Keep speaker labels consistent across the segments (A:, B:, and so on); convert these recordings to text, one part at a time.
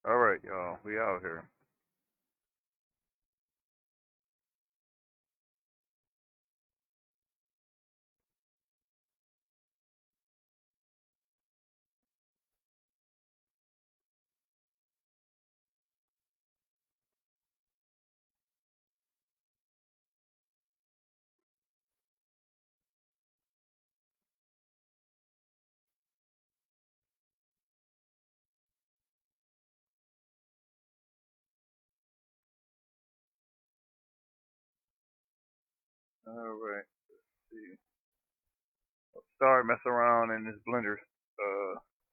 A: All right, y'all, we out here. All right, let's see. I'll start messing around in this Blender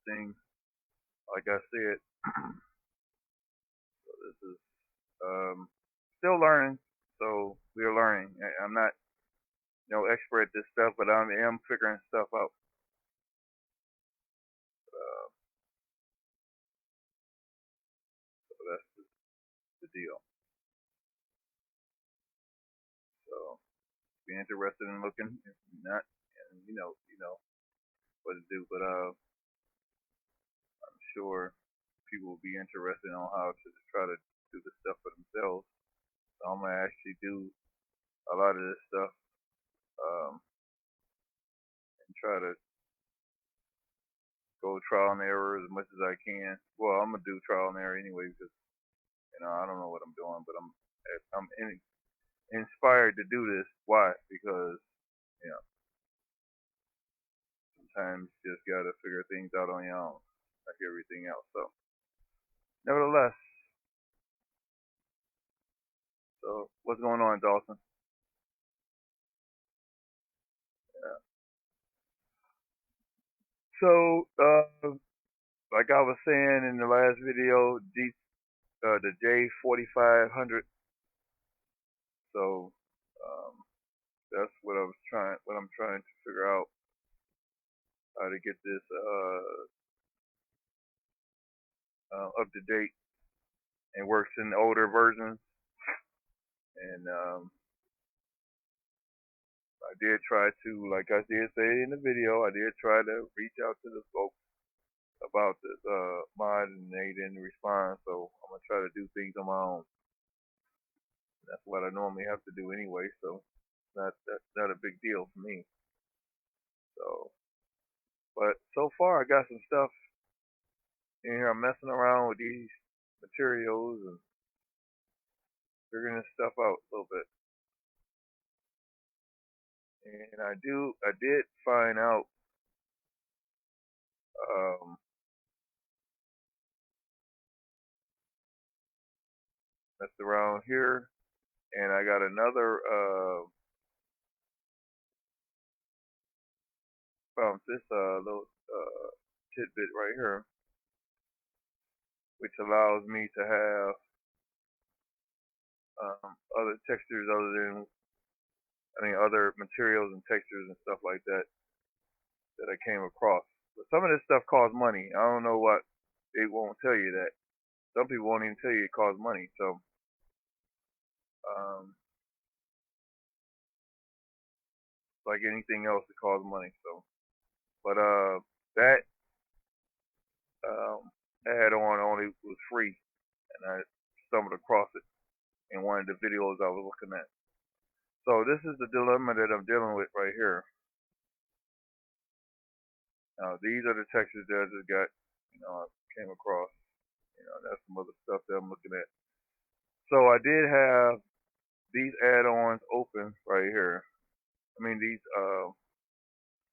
A: thing. Like I said, so this is still learning. So we're learning. I'm not no expert at this stuff, but I am figuring stuff out. Uh, so that's the deal. So be interested in looking. If not, and you know what to do. But I'm sure people will be interested on how to try to do the stuff for themselves. So I'm gonna actually do a lot of this stuff and try to go trial and error as much as I can. Well, I'm gonna do trial and error anyway because I don't know what I'm doing, but I'm inspired to do this. Why? Because you know sometimes you just gotta figure things out on your own, like everything else. So, nevertheless, so what's going on, Dawson? Yeah. So, like I was saying in the last video, the J4500. So, um, that's what I'm trying to figure out how to get this up to date and works in older versions. And I did try to, like I did say in the video, I did try to reach out to the folks about this mod, and they didn't respond. So I'm gonna try to do things on my own. That's what I normally have to do anyway. So that's not a big deal for me. So, but so far I got some stuff in here. I'm messing around with these materials and figuring this stuff out a little bit. And I did find out um, messed around here, and I got another found this little tidbit right here, which allows me to have other textures other than other materials and textures and stuff like that that I came across. But some of this stuff costs money. I don't know what they won't tell you that. Some people won't even tell you it costs money. So um, like anything else, it costs money. So, but that add-on only was free, and I stumbled across it in one of the videos I was looking at. So this is the dilemma that I'm dealing with right here. Now these are the textures that I just got, I came across. That's some other stuff that I'm looking at. So I did have these add-ons open right here. I mean these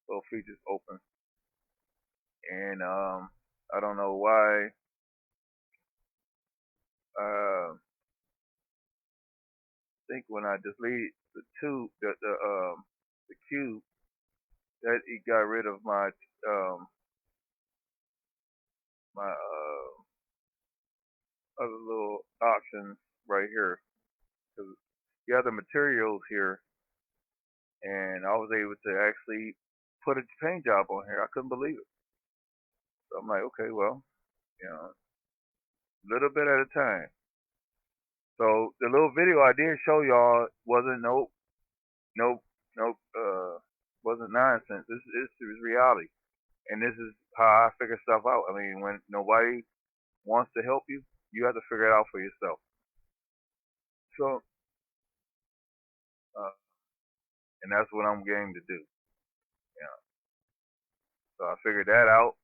A: little features open, and I don't know why. I think when I deleted the cube, that it got rid of my other little options right here, because you have the materials here, and I was able to actually put a paint job on here. I couldn't believe it. So I'm like, okay, well, a little bit at a time. So the little video I did show y'all wasn't no wasn't nonsense. This is reality, and this is how I figure stuff out. I mean, when nobody wants to help you, You have to figure it out for yourself. So, uh, and that's what I'm game to do. Yeah. So I figured that out.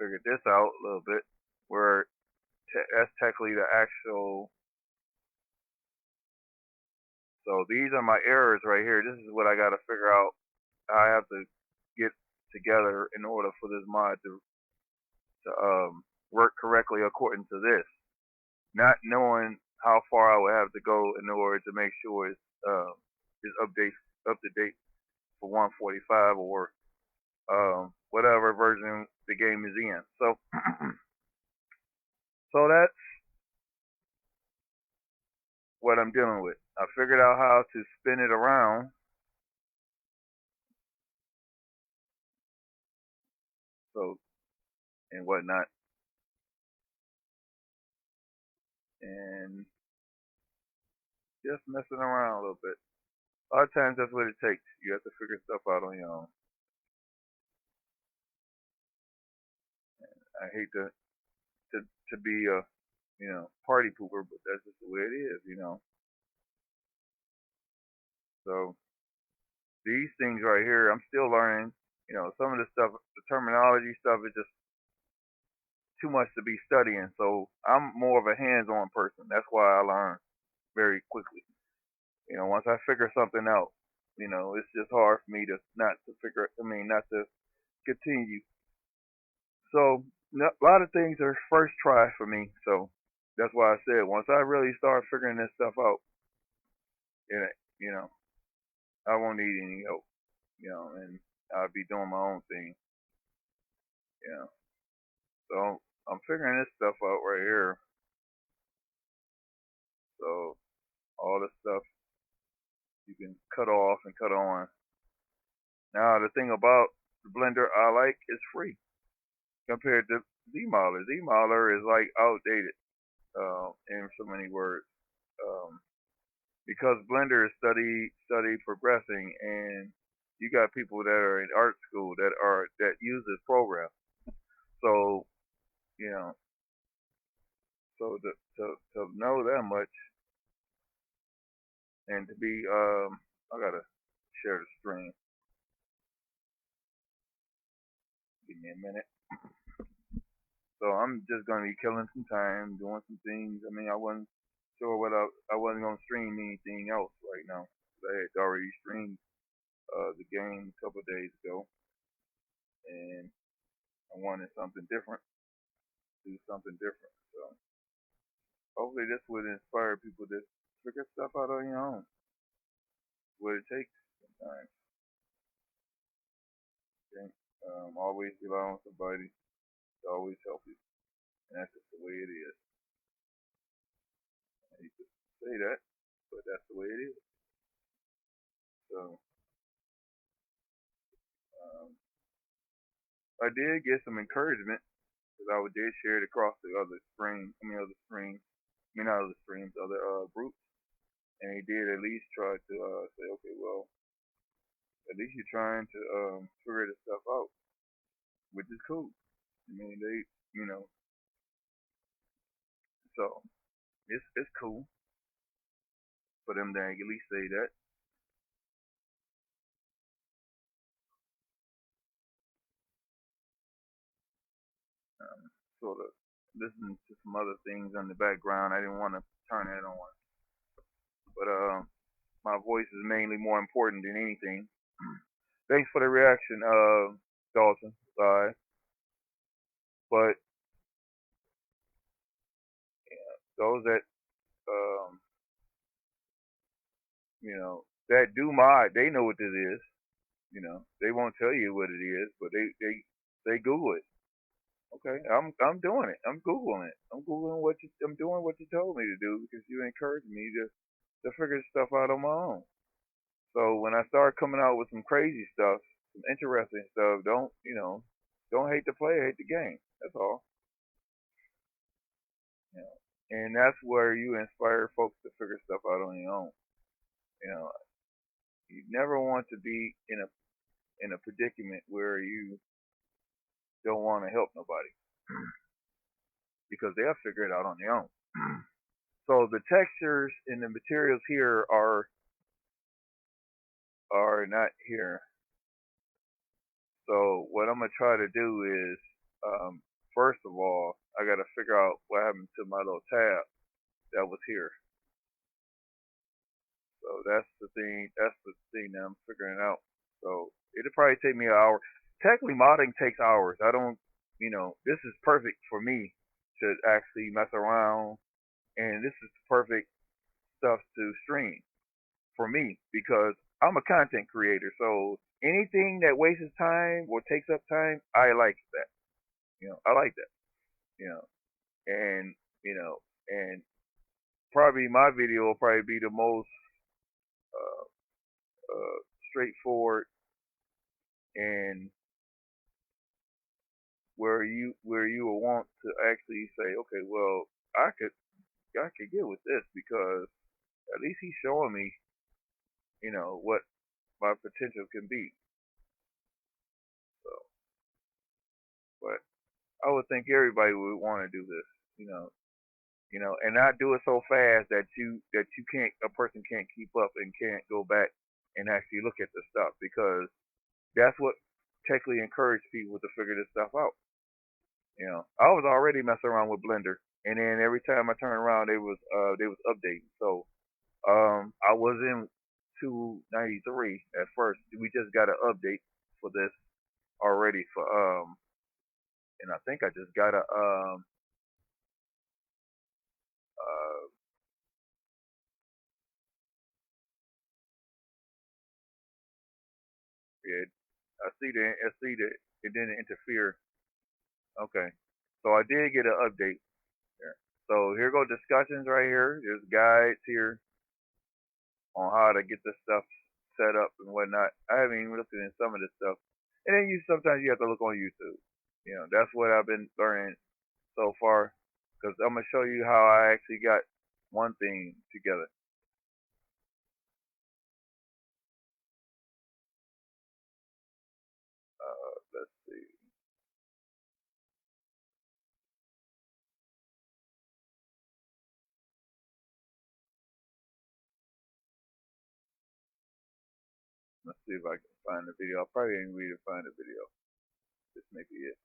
A: Figured this out a little bit, where that's technically the actual. So these are my errors right here. This is what I got to figure out. I have to get together in order for this mod to work correctly according to this. Not knowing how far I would have to go in order to make sure it's up to date for 145 or whatever version the game is in. So so that's what I'm dealing with. I figured out how to spin it around. So and whatnot. And just messing around a little bit. A lot of times that's what it takes. You have to figure stuff out on your own. I hate to be a party pooper, but that's just the way it is. So these things right here, I'm still learning. Some of the stuff, the terminology stuff is just too much to be studying. So I'm more of a hands-on person. That's why I learn very quickly. Once I figure something out, it's just hard for me not to continue. So a lot of things are first try for me. So that's why I said once I really start figuring this stuff out, it, you know, I won't need any help. And I'll be doing my own thing. So I'm figuring this stuff out right here. So all the stuff you can cut off and cut on. Now the thing about the blender I like is free compared to ZModeler. ZModeler is like outdated in so many words. Because Blender is study progressing, and you got people that are in art school that use this program. So so to know that much and to be I gotta share the screen. Give me a minute. So I'm just gonna be killing some time, doing some things. I wasn't sure what I wasn't gonna stream anything else right now. I had already streamed the game a couple of days ago, and I wanted something different, do something different. So hopefully this would inspire people to figure stuff out on your own. What it takes sometimes. Okay? Always rely on somebody to always help you. And that's just the way it is. I hate to say that, but that's the way it is. So I did get some encouragement because I did share it across the other streams. Other groups. And they did at least try to say, okay, well, at least you're trying to figure this stuff out, which is cool. So it's cool for them to at least say that. Sort of listen to some other things in the background. I didn't want to turn that on, but my voice is mainly more important than anything. Thanks for the reaction, Dalton. Bye. But those that um, that do mod, they know what this is. They won't tell you what it is, but they Google it. Okay, I'm doing it. I'm googling it. I'm doing what you told me to do because you encouraged me to figure stuff out on my own. So when I start coming out with some crazy stuff, some interesting stuff, don't hate the player, hate the game. That's all. And that's where you inspire folks to figure stuff out on your own. You know, you never want to be in a predicament where you don't want to help nobody. because they'll figure it out on their own. So the textures and the materials here are not here. So what I'm gonna try to do is, first of all, I gotta figure out what happened to my little tab that was here. So that's the thing. That's the thing that I'm figuring out. So it'll probably take me an hour. Technically, modding takes hours. I don't, this is perfect for me to actually mess around, and this is perfect stuff to stream for me because I'm a content creator. So anything that wastes time or takes up time, I like that. I like that. You know, and and probably my video will probably be the most uh, straightforward and where you will want to actually say, okay, well, I could get with this because at least he's showing me, what my potential can be. So, but I would think everybody would want to do this, and not do it so fast that you can't a person can't keep up and can't go back and actually look at the stuff because that's what technically encouraged people to figure this stuff out. I was already messing around with Blender, and then every time I turned around, they was updating. So I was in 293 at first. We just got an update for this already for and I think I just got a uh yeah, I see that it didn't interfere. Okay, so I did get an update there. So here go discussions right here. There's guides here on how to get this stuff set up and whatnot. I haven't even looked at some of this stuff. And then sometimes you have to look on YouTube. That's what I've been learning so far. Because I'm gonna show you how I actually got one thing together. Let's see. Let's see if I can find the video. I'll probably ain't ready to find the video. This may be it.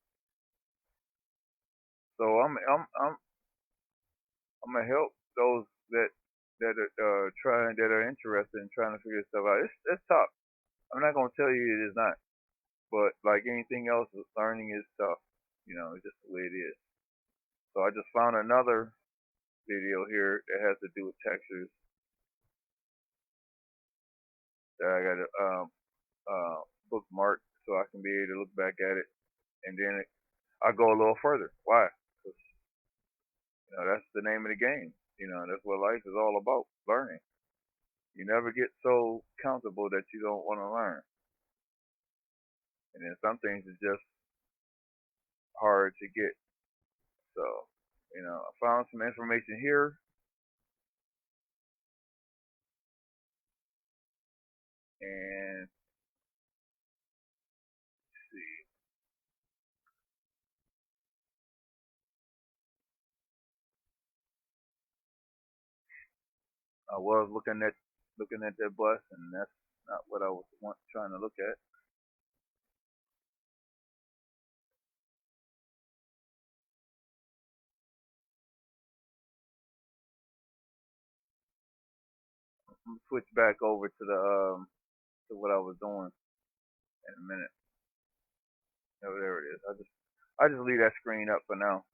A: So I'm gonna help those that are interested in trying to figure stuff out. It's tough. I'm not gonna tell you it is not, but like anything else, learning is tough. It's just the way it is. So I just found another video here that has to do with textures that I got to bookmark so I can be able to look back at it, and then I go a little further. Why? Because that's the name of the game. That's what life is all about, learning. You never get so comfortable that you don't want to learn. And then some things is just hard to get. So, I found some information here. And let's see. I was looking at that bus, and that's not what I was trying to look at. I'm gonna switch back over to the to what I was doing in a minute. Oh, there it is. I just leave that screen up for now.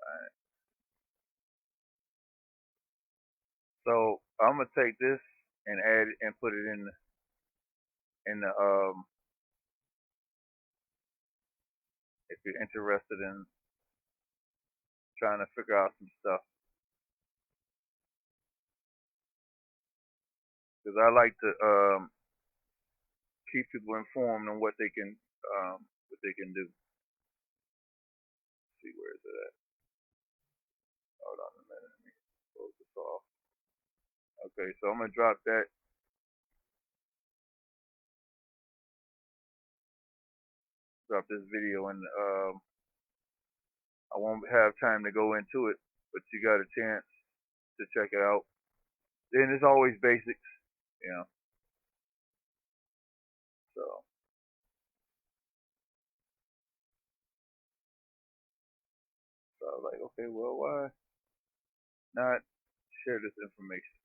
A: Alright. So I'm gonna take this and add it and put it in the if you're interested in trying to figure out some stuff. because I like to keep people informed on what they can do. Let's see, where is it at? Hold on a minute. Let me close this off. Okay, so I'm gonna drop that. Drop this video, and I won't have time to go into it, but you got a chance to check it out. Then it's always basics, you know. So I was like, okay, well, why not share this information?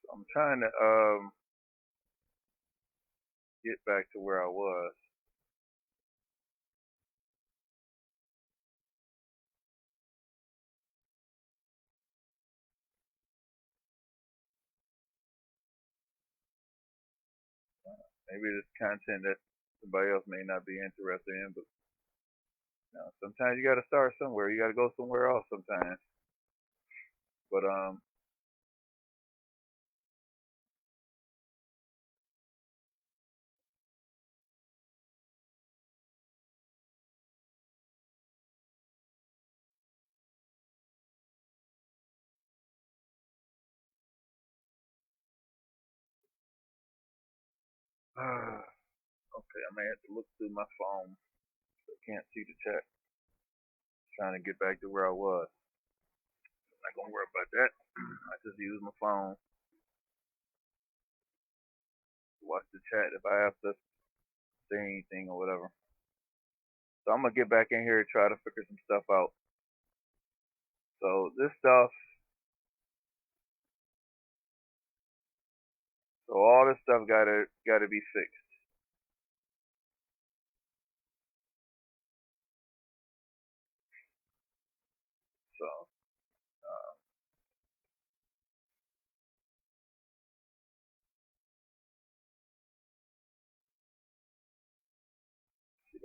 A: So I'm trying to get back to where I was. Maybe this content that somebody else may not be interested in, but you know, sometimes you got to start somewhere. You got to go somewhere else sometimes. But okay, I may have to look through my phone. I can't see the chat. Trying to get back to where I was. I'm not gonna worry about that. I just use my phone to watch the chat if I have to say anything or whatever. So I'm gonna get back in here and try to figure some stuff out. So this stuff, so all this stuff gotta be fixed. So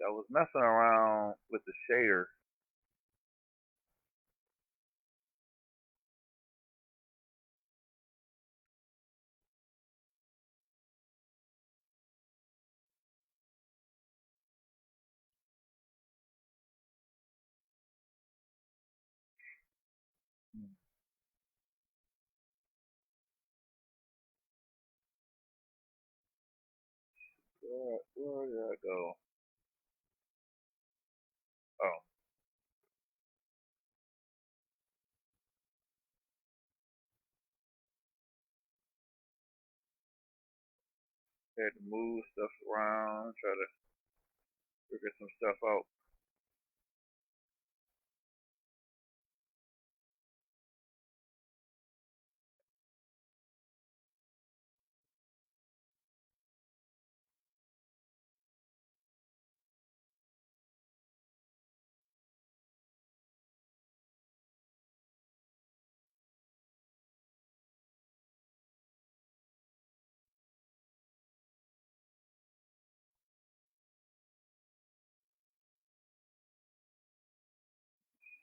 A: I was messing around with the shader. Where did I go? Oh, had to move stuff around, try to figure some stuff out.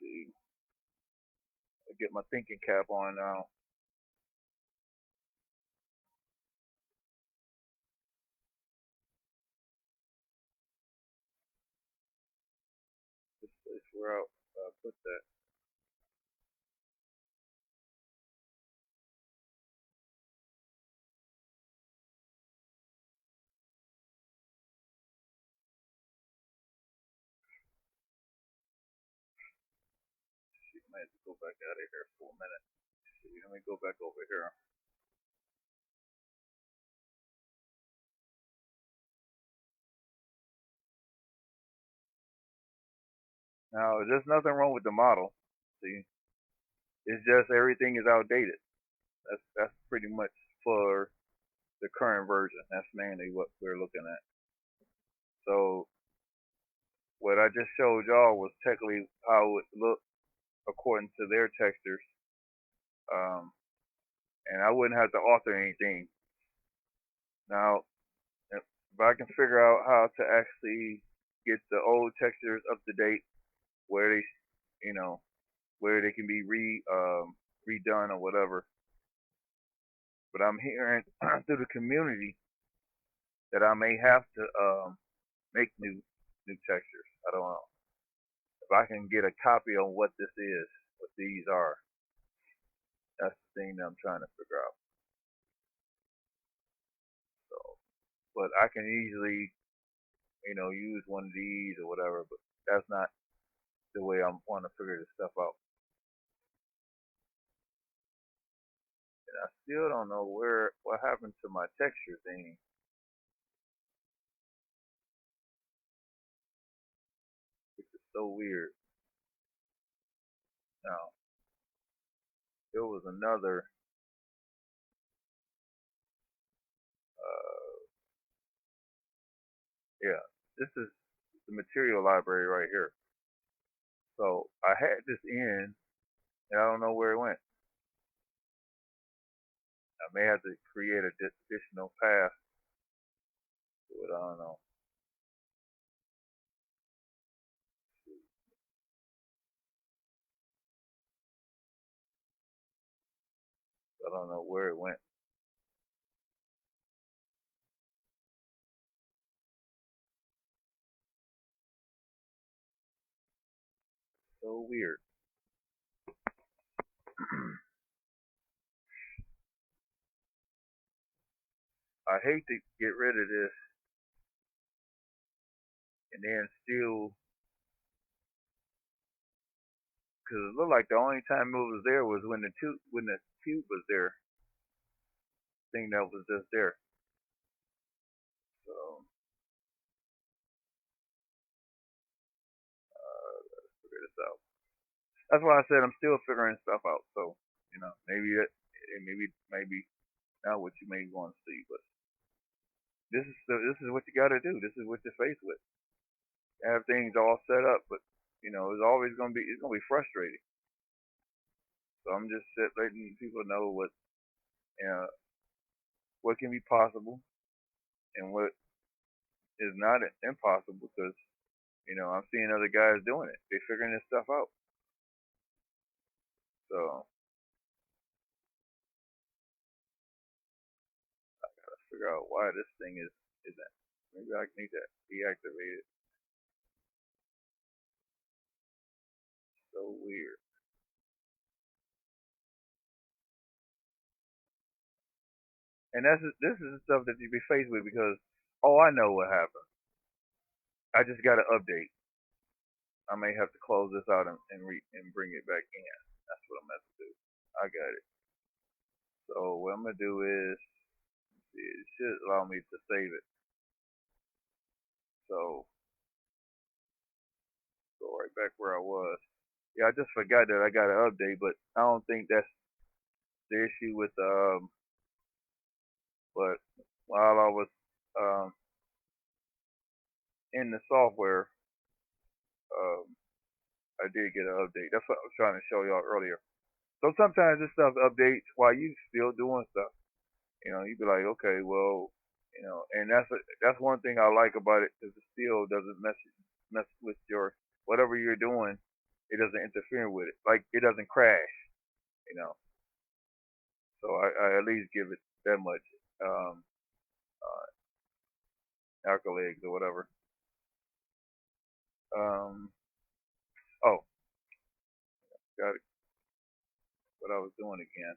A: Let's see, I get my thinking cap on now. This place where I put that. I might have to go back out of here for a minute. See, let me go back over here. Now, there's nothing wrong with the model. See, it's just everything is outdated. That's pretty much for the current version. That's mainly what we're looking at. So what I just showed y'all was technically how it would look according to their textures. And I wouldn't have to alter anything. Now, if I can figure out how to actually get the old textures up to date, where they, where they can be redone or whatever. But I'm hearing through the community that I may have to make new textures. I don't know if I can get a copy on what this is, what these are. That's the thing that I'm trying to figure out. So, but I can easily, use one of these or whatever. But that's not the way I want to figure this stuff out. And I still don't know what happened to my texture thing. Which is so weird. Now, there was another yeah, this is the material library right here. So I had this in, and I don't know where it went. I may have to create a additional path to it. I don't know. I don't know where it went. So weird. I hate to get rid of this and then still, because it looked like the only time it was there was when the cube was there. Thing that was just there. So let's figure this out. That's why I said I'm still figuring stuff out. So maybe not what you may want to see, but this is what you got to do. This is what you're faced with. You have things all set up, but it's always gonna be frustrating. So I'm just letting people know what can be possible and what is not impossible, because I'm seeing other guys doing it. They're figuring this stuff out. So I gotta figure out why this thing isn't. Maybe I need to deactivate it. So weird. And this is the stuff that you be faced with, because I know what happened. I just got to update. I may have to close this out and bring it back in. That's what I'm going to do. I got it. So what I'm gonna do is, it should allow me to save it. So go right back where I was. Yeah, I just forgot that I got to update, but I don't think that's the issue with But while I was in the software, um, I did get an update. That's what I was trying to show y'all earlier. So sometimes this stuff updates while you still doing stuff. You'd be like, okay, well, and that's one thing I like about it, is it still doesn't mess with your whatever you're doing. It doesn't interfere with it. Like, it doesn't crash. You know. So I at least give it that much accolades or whatever. Oh, got it. What I was doing again.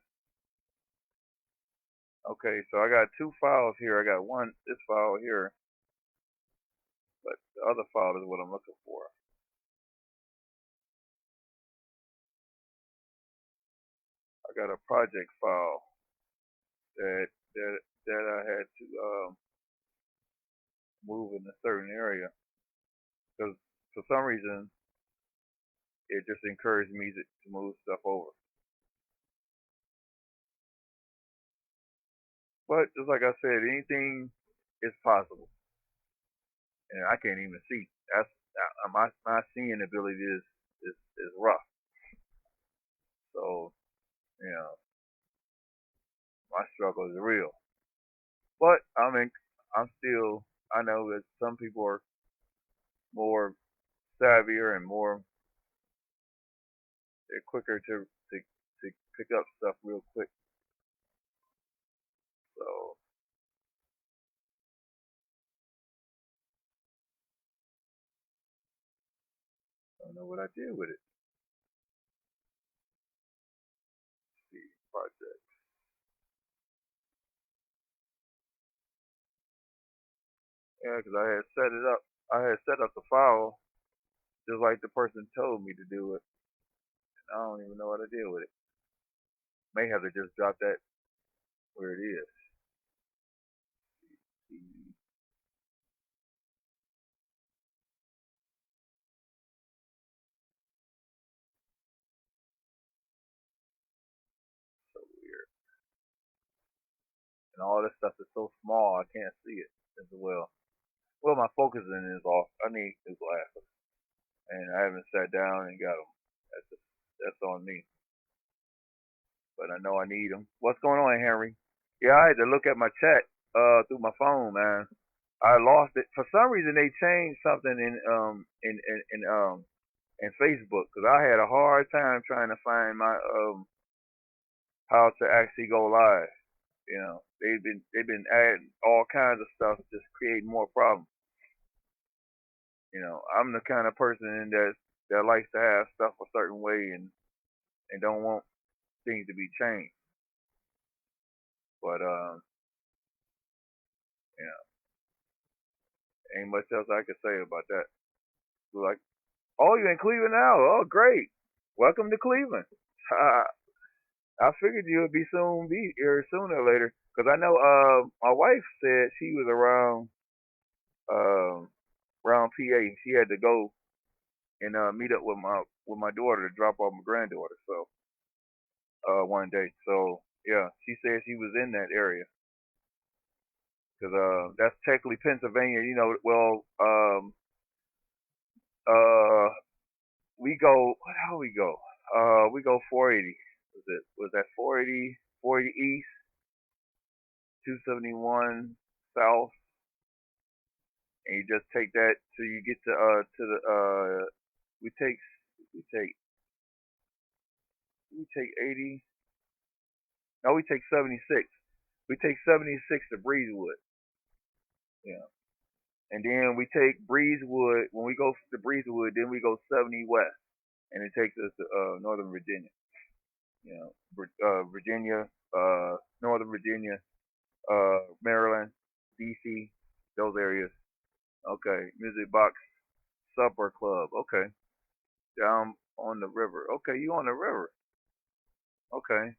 A: Okay, so I got two files here. I got this file here, but the other file is what I'm looking for. I got a project file that I had to move in a certain area, because for some reason it just encouraged me to move stuff over. But just like I said, anything is possible, and I can't even see. That's my seeing ability is rough. So you know, my struggle is real. But I mean, I'm still. I know that some people are more savvier and more they're quicker to pick up stuff real quick. So I don't know what I did with it. Let's see, project. Yeah, because I had set it up. I had set up the file just like the person told me to do it. I don't even know what I did with it. May have to just drop that where it is. So weird. And all this stuff is so small, I can't see it as well. Well, my focusing is off. I need new glasses, and I haven't sat down and got them. That's on me. But I know I need them. What's going on, Henry? Yeah, I had to look at my chat through my phone, man. I lost it for some reason. They changed something in Facebook because I had a hard time trying to find my how to actually go live. You know, they've been adding all kinds of stuff, just creating more problems. You know, I'm the kind of person that likes to have stuff a certain way and don't want things to be changed. But you know, ain't much else I can say about that. So like, oh, you in Cleveland now? Oh, great. Welcome to Cleveland. I figured you would be here sooner or later because I know my wife said she was um around PA. She had to go and meet up with my daughter to drop off my granddaughter. So one day. So yeah, she said she was in that area because that's technically Pennsylvania. You know, well uh we go. How we go? We go 480. Was that 480? 480 east, 271 south, and you just take that till you get to the we take we take we take 80. No, we take 76. We take 76 to Breezewood. Yeah. And then we take Breezewood. When we go to Breezewood, then we go 70 west, and it takes us to Northern Virginia. You know, Virginia, Northern Virginia, Maryland, D.C., those areas. Okay, Music Box Supper Club. Okay, down on the river. Okay, you on the river. Okay,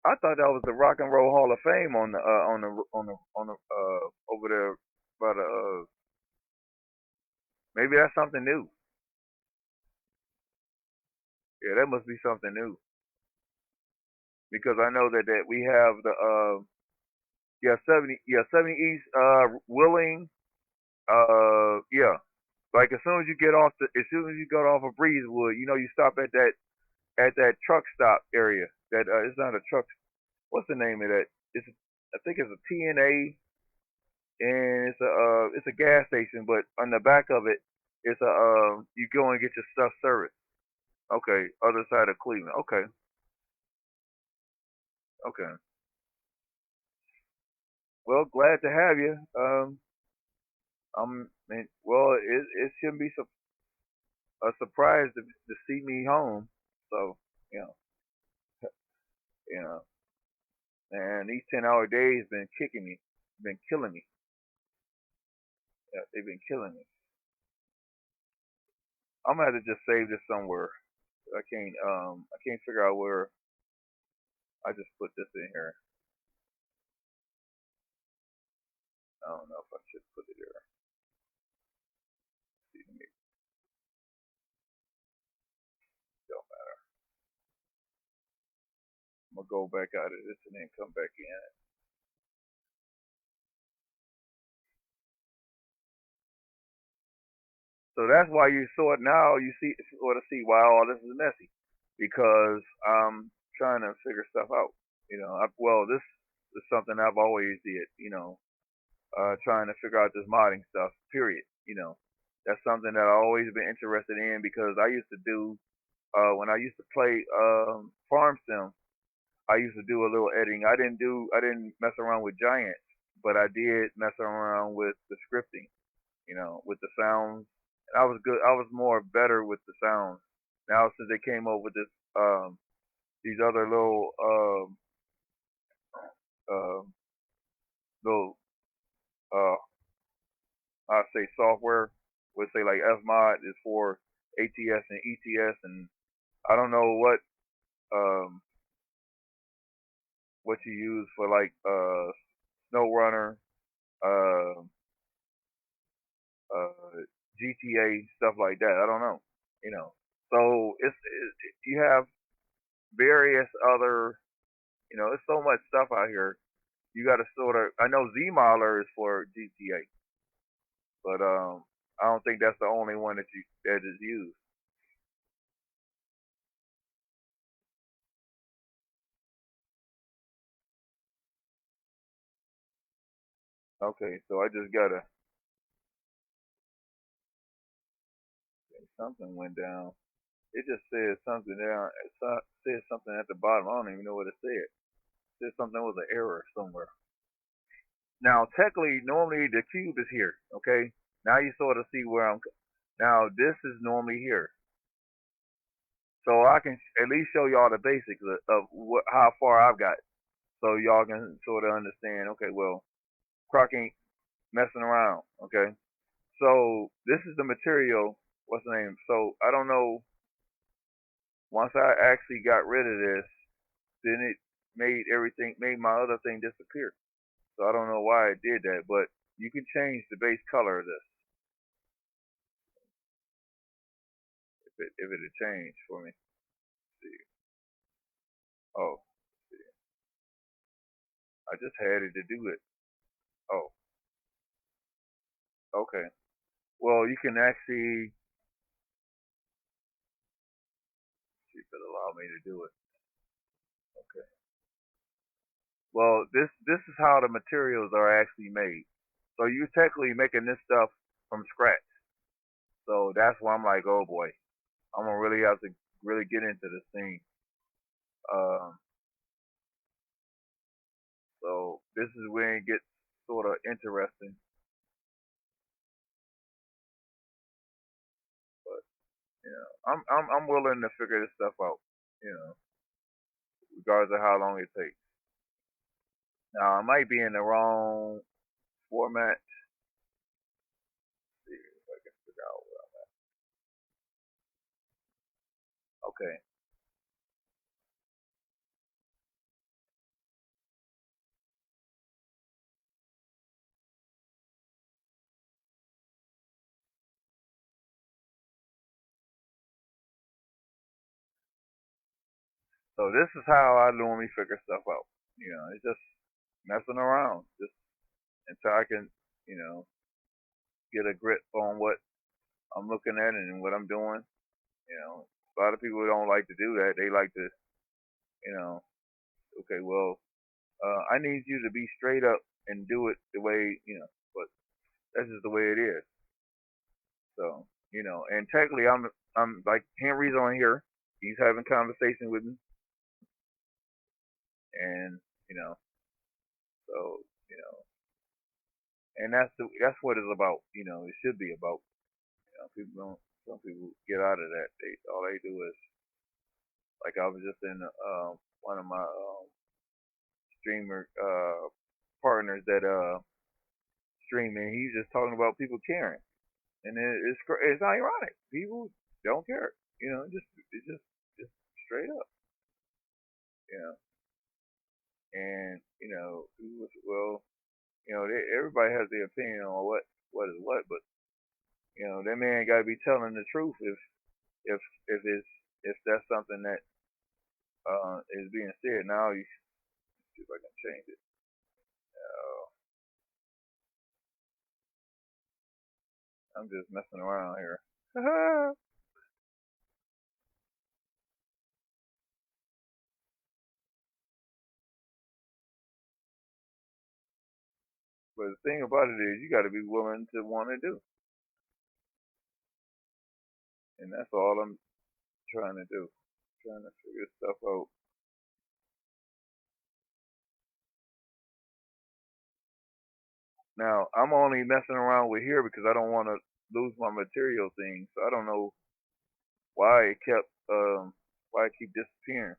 A: I thought that was the Rock and Roll Hall of Fame on the over there by the maybe that's something new. Yeah, that must be something new because I know that we have the 70 East Willing yeah, like as soon as you get off as soon as you get off of Breezewood, you know you stop at that truck stop area. That it's not a truck. What's the name of that? It's I think it's a TNA, and it's a gas station, but on the back of it, it's a you go and get your stuff serviced. Okay, other side of Cleveland. Okay, okay. Well, glad to have you. Well, it shouldn't be a surprise to see me home. So, you know, you know, and these 10-hour days been kicking me, been killing me. Yeah, they've been killing me. I'm gonna have to just save this somewhere. I can't figure out where I just put this in here. I don't know if I should put it here. See, don't matter. go back out of this and then come back in. So that's why you saw it now. You sort of see why all this is messy, because I'm trying to figure stuff out. Well, this is something I've always did. Trying to figure out this modding stuff. Period. That's something that I've always been interested in, because I used to do when I used to play Farm Sim. I used to do a little editing. I didn't mess around with giants, but I did mess around with the scripting. With the sounds. And I was good. I was more better with the sounds. Now since they came up with these other uh, little uh, I say software, would say like Fmod is for ATS and ETS, and I don't know um what you use for like SnowRunner, uh, GTA, stuff like that. I don't know. You know. So you have various other. There's so much stuff out here. You got to sort of. I know Zmodeler is for GTA, but I don't think that's the only one that is used. Okay, so I just gotta. Something went down. It just said something down. It said something at the bottom. I don't even know what it said. It said something was an error somewhere. Now, technically, normally the cube is here. Okay. Now you sort of see where I'm. Now this is normally here, so I can at least show y'all the basics of how far I've got, so y'all can sort of understand. Okay, well, Croc ain't messing around. Okay. So this is the material. What's the name? So I don't know. Once I actually got rid of this, then it made my other thing disappear. So I don't know why it did that, but you can change the base color of this if it had changed for me. Let's see. Oh, let's see. I just had it to do it. Oh, okay. Well, you can actually see if it allow me to do it. Okay. Well, this is how the materials are actually made. So you're technically making this stuff from scratch. So that's why I'm like, oh boy, I'm gonna really have to really get into this thing. Um, so this is when it gets sort of interesting. But I'm willing to figure this stuff out. You know, regardless of how long it takes. Now I might be in the wrong format. Let's see if I can figure out where I'm at. Okay. So this is how I normally figure stuff out. It's just messing around, just until I can, you know, get a grip on what I'm looking at and what I'm doing. A lot of people don't like to do that. They like to, you know, okay, well, I need you to be straight up and do it the way, but that's just the way it is. So, and technically, I'm like Henry's on here. He's having conversation with me, and so you know, and that's what it's about. It should be about. People don't. Some people get out of that. All they do is, like, I was just in one of my streamer partners that streaming. He's just talking about people caring, and it's ironic. People don't care. It's just straight up. You know, and well, everybody has their opinion on what is what, but that man got to be telling the truth if if that's something that is being said. Now you see if I can change it. I'm just messing around here. But the thing about it is, you got to be willing to want to do, and that's all I'm trying to do. Trying to figure stuff out. Now I'm only messing around with here because I don't want to lose my material thing. So I don't know why it kept why it keep disappearing.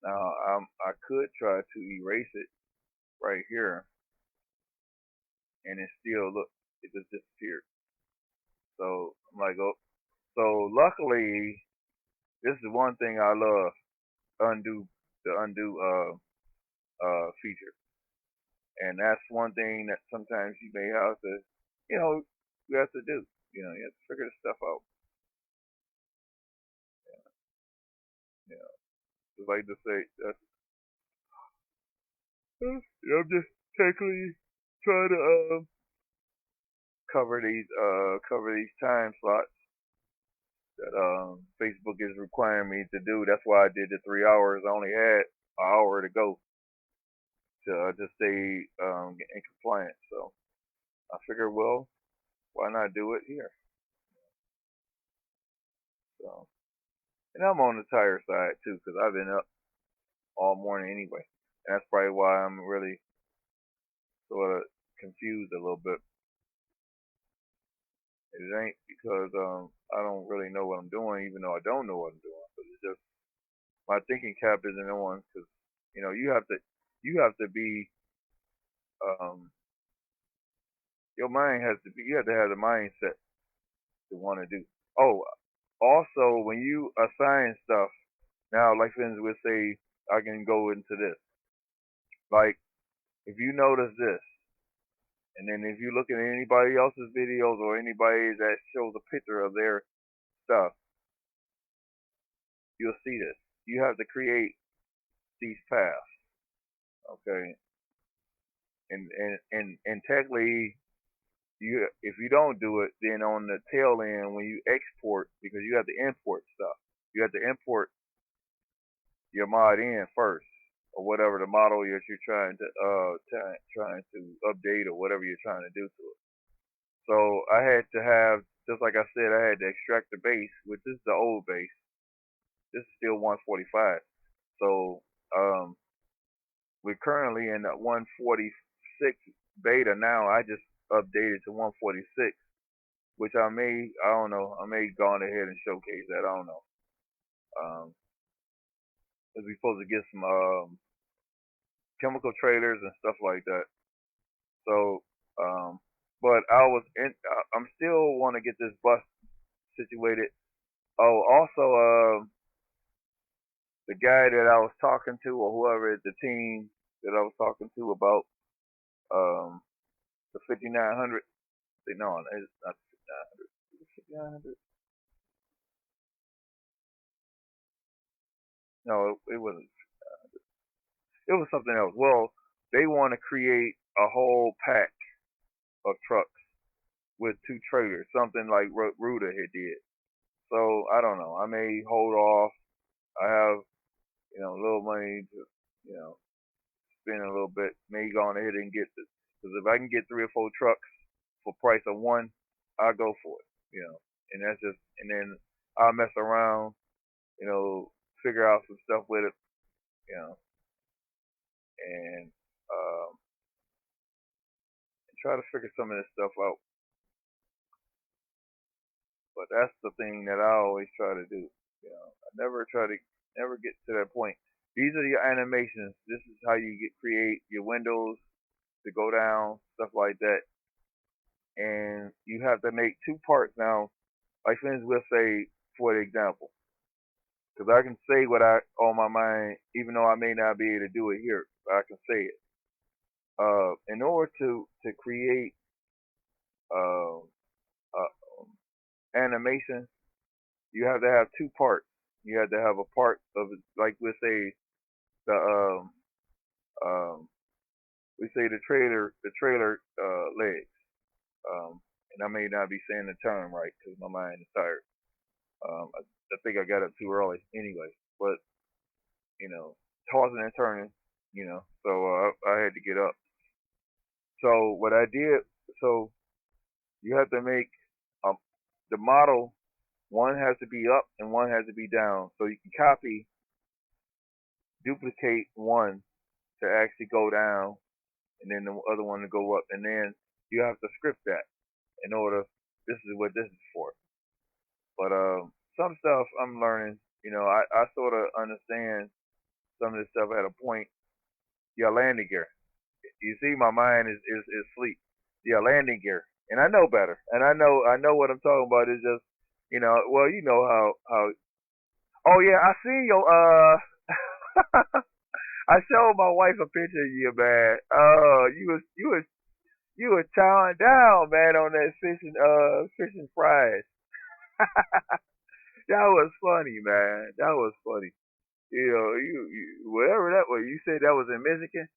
A: Now I could try to erase it right here, and it still look it just disappeared. So I'm like, oh, so luckily this is one thing I love, the undo feature, and that's one thing that sometimes you may have to, you have to do. You have to figure this stuff out. Yeah, just like to say, that's, I'm just technically trying to cover these time slots that Facebook is requiring me to do. That's why I did the 3 hours. I only had an hour to go to stay in compliance. So I figured, well, why not do it here? So, and I'm on the tired side too, because I've been up all morning anyway. And that's probably why I'm really sort of confused a little bit. It ain't because I don't really know what I'm doing, even though I don't know what I'm doing. But it's just my thinking cap isn't on, because you have to be your mind has to be, you have to have the mindset to want to do. Oh, also when you assign stuff, now like for instance, we'll say I can go into this. Like if you notice this, and then if you look at anybody else's videos or anybody that shows a picture of their stuff, you'll see this. You have to create these paths, okay? And technically, if you don't do it, then on the tail end when you export, because you have to import stuff, you have to import your mod in first, or whatever the model you're trying to update or whatever you're trying to do to it. So I had to have, just like I said, I had to extract the base, which is the old base. This is still 145. So we're currently in the 146 beta now. I just updated to 146, which I don't know, I may go on ahead and showcase that. I don't know. Because we're supposed to get some chemical trailers and stuff like that. So, but I'm still want to get this bus situated. Oh, also, the guy that I was talking to, or whoever at the team that I was talking to about the 5900. No, it's not 5900. Is it 5900? No, it wasn't. It was something else. Well, they want to create a whole pack of trucks with two trailers, something like Ruda had did. So I don't know. I may hold off. I have a little money to spend a little bit. Maybe go on ahead and get this, because if I can get 3 or 4 trucks for price of one, I'll go for it. And that's just, and then I'll mess around. Figure out some stuff with it. And try to figure some of this stuff out. But that's the thing that I always try to do. I never get to that point. These are your animations. This is how you create your windows to go down, stuff like that. And you have to make 2 parts now. Like for instance, we'll say, for example, because I can say what I on my mind, even though I may not be able to do it here, but I can say it. In order to create uh, animation, you have to have 2 parts. You had to have a part of it, like we say the um we say the trailer legs. And I may not be saying the term right because my mind is tired. I think I got up too early anyway, but you know, tossing and turning, so I had to get up. So what I did, so you have to make um, the model. One has to be up and one has to be down. So you can copy, duplicate one to actually go down, and then the other one to go up, and then you have to script that in order. This is what this is for. But some stuff I'm learning. I sort of understand some of this stuff at a point. Yeah, landing gear. You see, my mind is asleep. Yeah, landing gear, and I know better, and I know what I'm talking about. Is just, well, you know how. Oh yeah, I seen your I showed my wife a picture of you, man. You was chowing down, man, on that fishing fries. That was funny, man. That was funny. You wherever that was. You said that was in Michigan.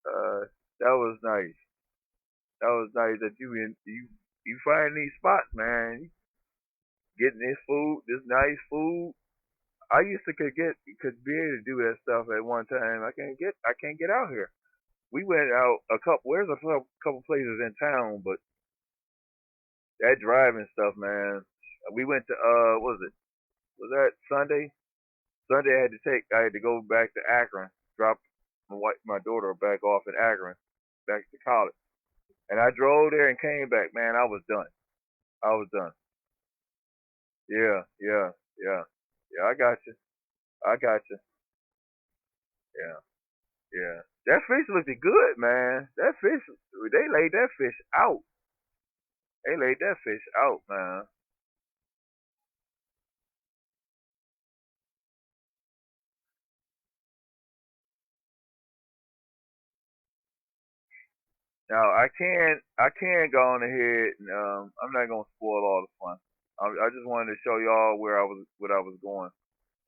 A: Uh, that was nice. That was nice that you find these spots, man. Getting this food, this nice food. I used to could be able to do that stuff at one time. I can't get out here. We went out a couple. Where's a couple places in town, but that driving stuff, man. We went to what was it? Was that Sunday? Sunday I had to go back to Akron, drop my daughter back off in Akron, back to college, and I drove there and came back. Man, I was done. I was done. Yeah, yeah, yeah, yeah. I got you. I got you. Yeah, yeah. That fish looked good, man. That fish, they laid that fish out. They laid that fish out, man. Now I can go on ahead and I'm not gonna spoil all the fun. I just wanted to show y'all what I was going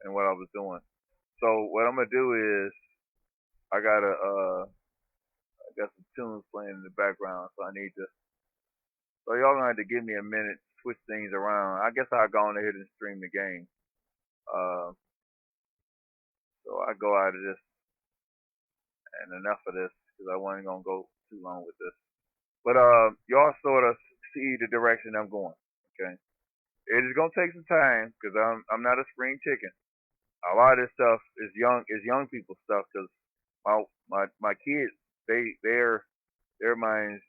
A: and what I was doing. So what I'm gonna do is I got some tunes playing in the background, so I need to. So y'all gonna have to give me a minute to switch things around. I guess I'll go on ahead and stream the game. Uh, so I go out of this and enough of this because I wasn't gonna go too long with this. But y'all sort of see the direction I'm going. Okay. It is gonna take some time because I'm not a spring chicken. A lot of this stuff is young people stuff because my kids their minds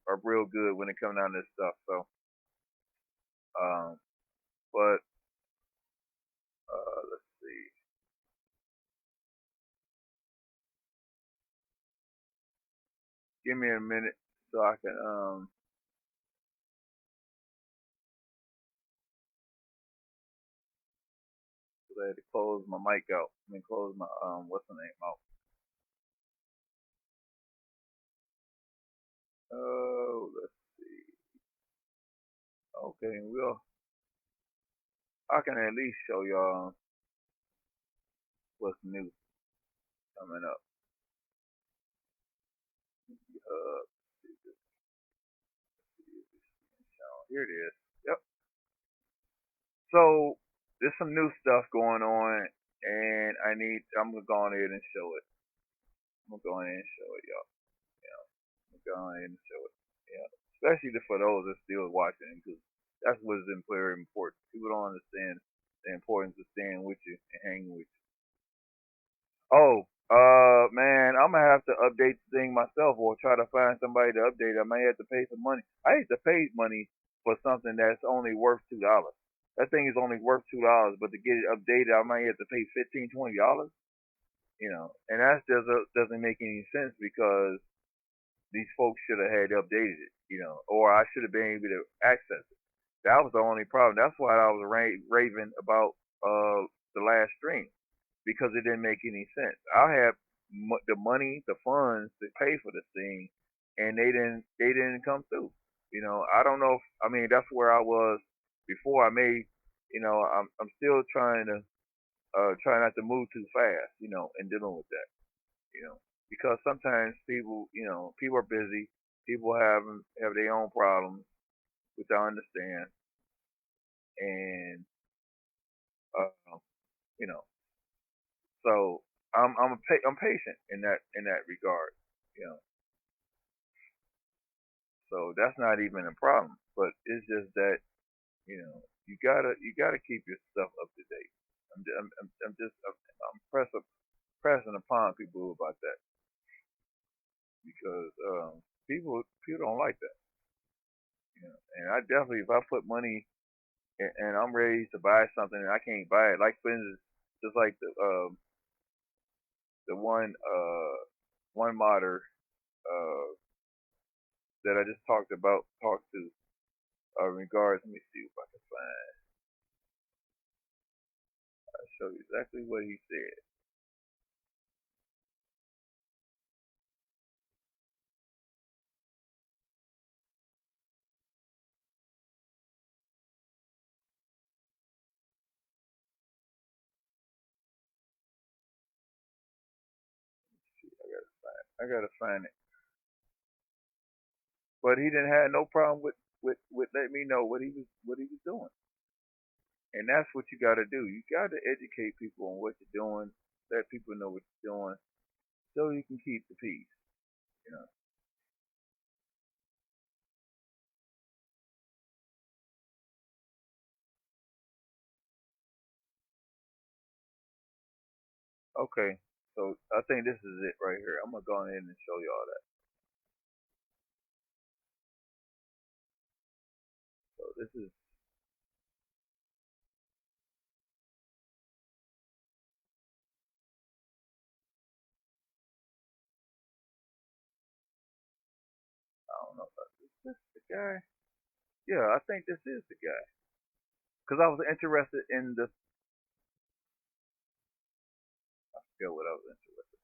A: are real good when it comes down to this stuff. So um, but let's see. Give me a minute so I can so I had to close my mic out. I mean close my what's the name out. Oh, let's see. Okay, well I can at least show y'all what's new coming up. Uh, here it is. Yep. So there's some new stuff going on, and I'm gonna go on ahead and show it. I'm gonna go ahead and show it, y'all. Yeah, I'm gonna go ahead and show it. Yeah, especially for those that still watching, because that's what's very important. People don't understand the importance of staying with you and hanging with you. Oh, man, I'm gonna have to update the thing myself, or try to find somebody to update it. I might have to pay some money. I hate to pay money for something that's only worth $2. That thing is only worth $2, but to get it updated, I might have to pay $15, $20. And that doesn't make any sense because these folks should have had updated it, or I should have been able to access it. That was the only problem. That's why I was raving about the last stream because it didn't make any sense. I had the money, the funds to pay for this thing, and they didn't come through. I don't know. I mean, that's where I was before I made. I'm still trying to try not to move too fast, in dealing with that, you know, because sometimes people are busy, people have their own problems, which I understand, and uh, you know, so I'm patient in that regard, you know, so that's not even a problem, but it's just that you gotta keep your stuff up to date. I'm pressing upon people about that because people don't like that. And I definitely, if I put money and I'm ready to buy something and I can't buy it, like for instance, just like the one modder uh that I just talked to regards. Let me see if I can find. I'll show you exactly what he said. I gotta find it. But he didn't have no problem with letting me know what he was doing. And that's what you got to do. You got to educate people on what you're doing, let people know what you're doing, so you can keep the peace. You know. Okay. So I think this is it right here. I'm gonna go ahead and show you all that. So this is, I don't know if this the guy. Yeah, I think this is the guy. Cause I was interested in the. I forget what I was interested.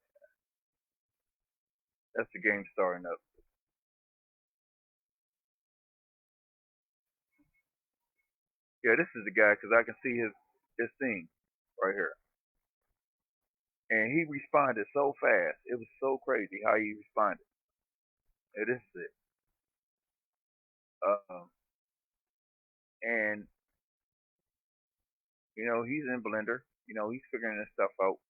A: That's the game starting up. Yeah, this is the guy because I can see his thing right here, and he responded so fast. It was so crazy how he responded. Yeah, this is it. Um, and he's in Blender. He's figuring this stuff out,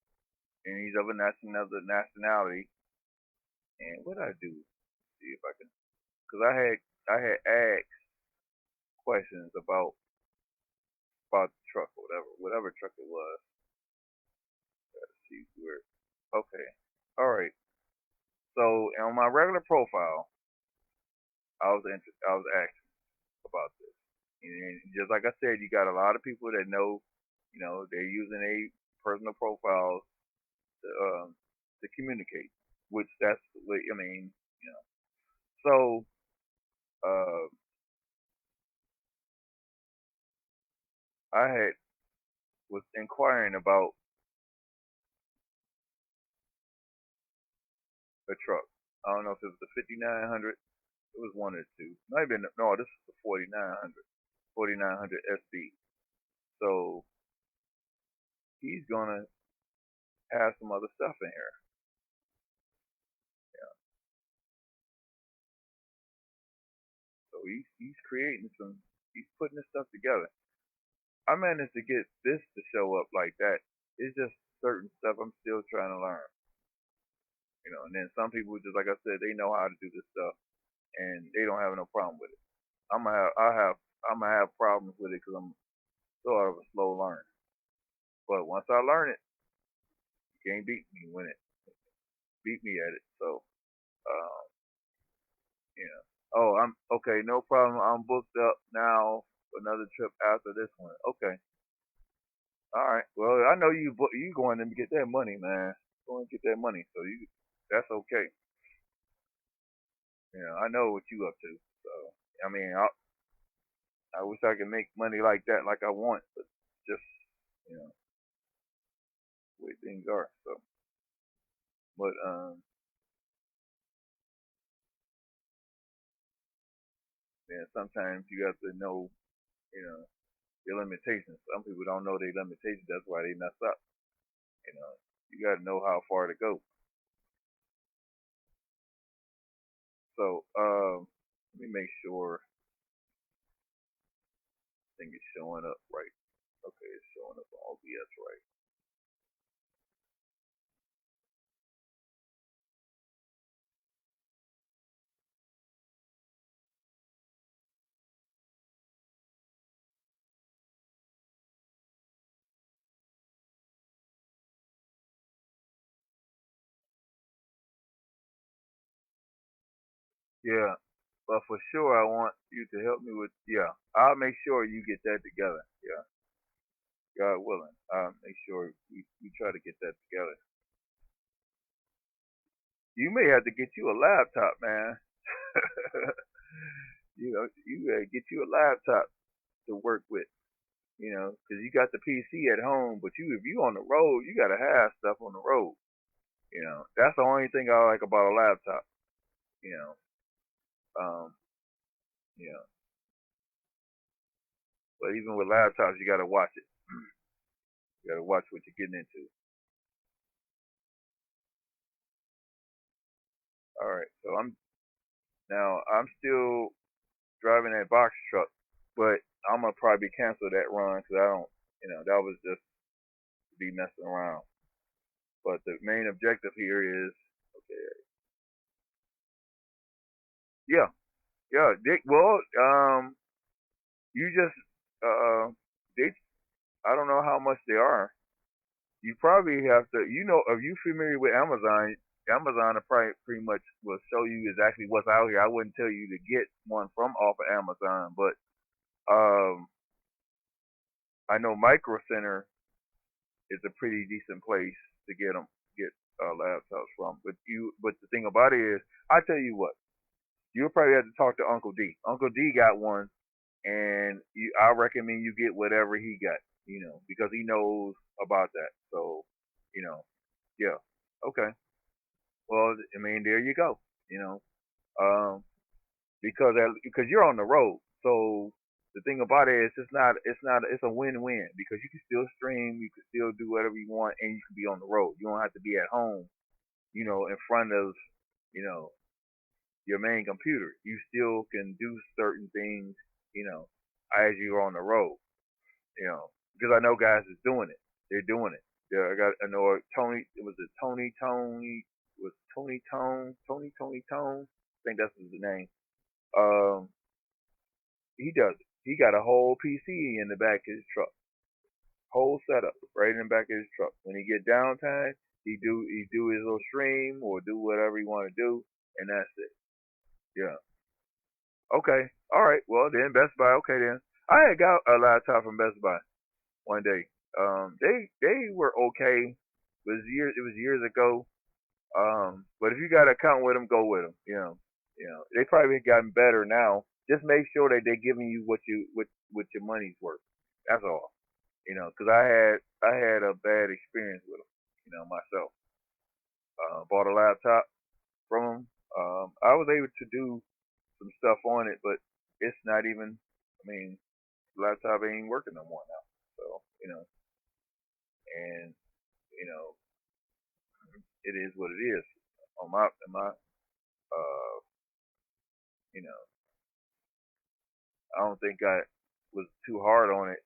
A: and he's of another nationality. And what I do? See if I can, because I had asked questions about the truck or whatever truck it was. Let's see where. Okay, all right. So on my regular profile, I was asking about this, and just like I said, you got a lot of people that know, they're using a personal profiles to communicate, which that's what I mean. You know, so uh, I had was inquiring about a truck. I don't know if it was the 5900. It was one of the two. Maybe no. This is the 4900. 4900 SB. So he's gonna have some other stuff in here. Yeah. So he's creating some. He's putting this stuff together. I managed to get this to show up like that. It's just certain stuff I'm still trying to learn. And then some people, just like I said, they know how to do this stuff and they don't have no problem with it. I'm gonna have problems with it because I'm sort of a slow learner. But once I learn it, you can't beat me at it. So, um, oh, I'm okay, no problem. I'm booked up now for another trip after this one. Okay, all right. Well, I know you going to get that money, man. Go and get that money. So that's okay. I know what you up to. So, I mean, I wish I could make money like that, like I want, but just you know the way things are. So, but sometimes you have to know, you know, Your limitations. Some people don't know their limitations. That's why they mess up. You know, you got to know how far to go. So, let me make sure I think it's showing up right. Okay, it's showing up on OBS right. Yeah, but for sure, I want you to help me with. Yeah, I'll make sure you get that together. Yeah, God willing, I'll make sure we try to get that together. You may have to get you a laptop, man. You know, you gotta get you a laptop to work with. You know, because you got the PC at home, but if you on the road, you gotta have stuff on the road. You know, that's the only thing I like about a laptop. You know, um, you know, but even with laptops, you gotta watch it. You gotta watch what you're getting into. All right, so I'm still driving that box truck, but I'm gonna probably cancel that run because I don't, you know, that was just to be messing around. But the main objective here is, okay, yeah, yeah. Well, you just, they, I don't know how much they are. You probably have to, you know, if you familiar with Amazon, Amazon will probably pretty much will show you exactly what's out here. I wouldn't tell you to get one from off of Amazon, but I know Micro Center is a pretty decent place to get laptops from. But the thing about it is, I tell you what, you'll probably have to talk to Uncle D. Uncle D got one, and I recommend you get whatever he got, you know, because he knows about that. So, you know, yeah, okay. Well, I mean, there you go. You know, um, because you're on the road, so the thing about it is it's a win-win because you can still stream, you can still do whatever you want, and you can be on the road. You don't have to be at home, you know, in front of, you know, your main computer. You still can do certain things, you know, as you're on the road, you know, because I know guys is doing it. They're doing it. Yeah, I know Tony. It was a Tony. Was Tony Tone? Tony Tone. I think that's his name. Um, he does it. He got a whole PC in the back of his truck, whole setup right in the back of his truck. When he get downtime, he do his little stream or do whatever he want to do, and that's it. Yeah. Okay. All right. Well then, Best Buy. Okay then. I had got a laptop from Best Buy one day. They were okay. It was years ago. But if you got an account with them, go with them. You know, they probably gotten better now. Just make sure that they're giving you what your money's worth. That's all. You know, because I had a bad experience with them. You know, myself. Bought a laptop from them. I was able to do some stuff on it, but it's not even. I mean, the laptop ain't working no more now. So you know, and you know, it is what it is. On my you know, I don't think I was too hard on it,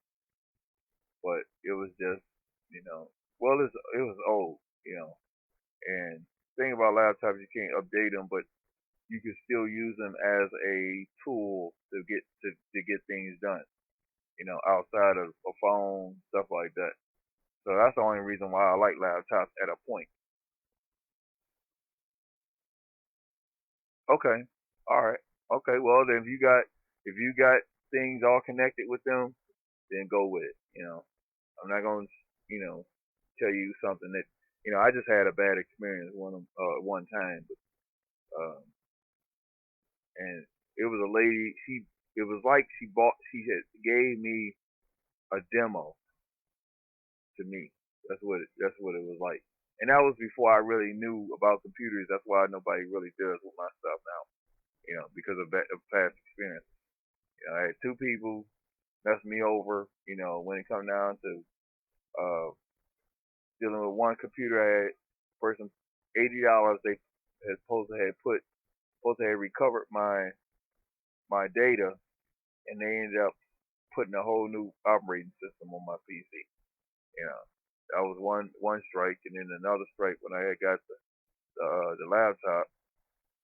A: but it was just, you know, well, it was old, you know, and thing about laptops, you can't update them, but you can still use them as a tool to get things done, you know, outside of a phone, stuff like that. So that's the only reason why I like laptops at a point. Okay, all right, okay. Well, then if you got things all connected with them, then go with it. You know, I'm not gonna, you know, tell you something that, you know, I just had a bad experience one time, but, and it was a lady. It was like she had gave me a demo to me. That's what it was like, and that was before I really knew about computers. That's why nobody really does with my stuff now, you know, because of past experience. You know, I had two people. messed me over. You know, when it come down to uh, dealing with one computer, I had person $80 they had supposed to have recovered my data, and they ended up putting a whole new operating system on my PC. You know, that was one strike, and then another strike when I had got the laptop,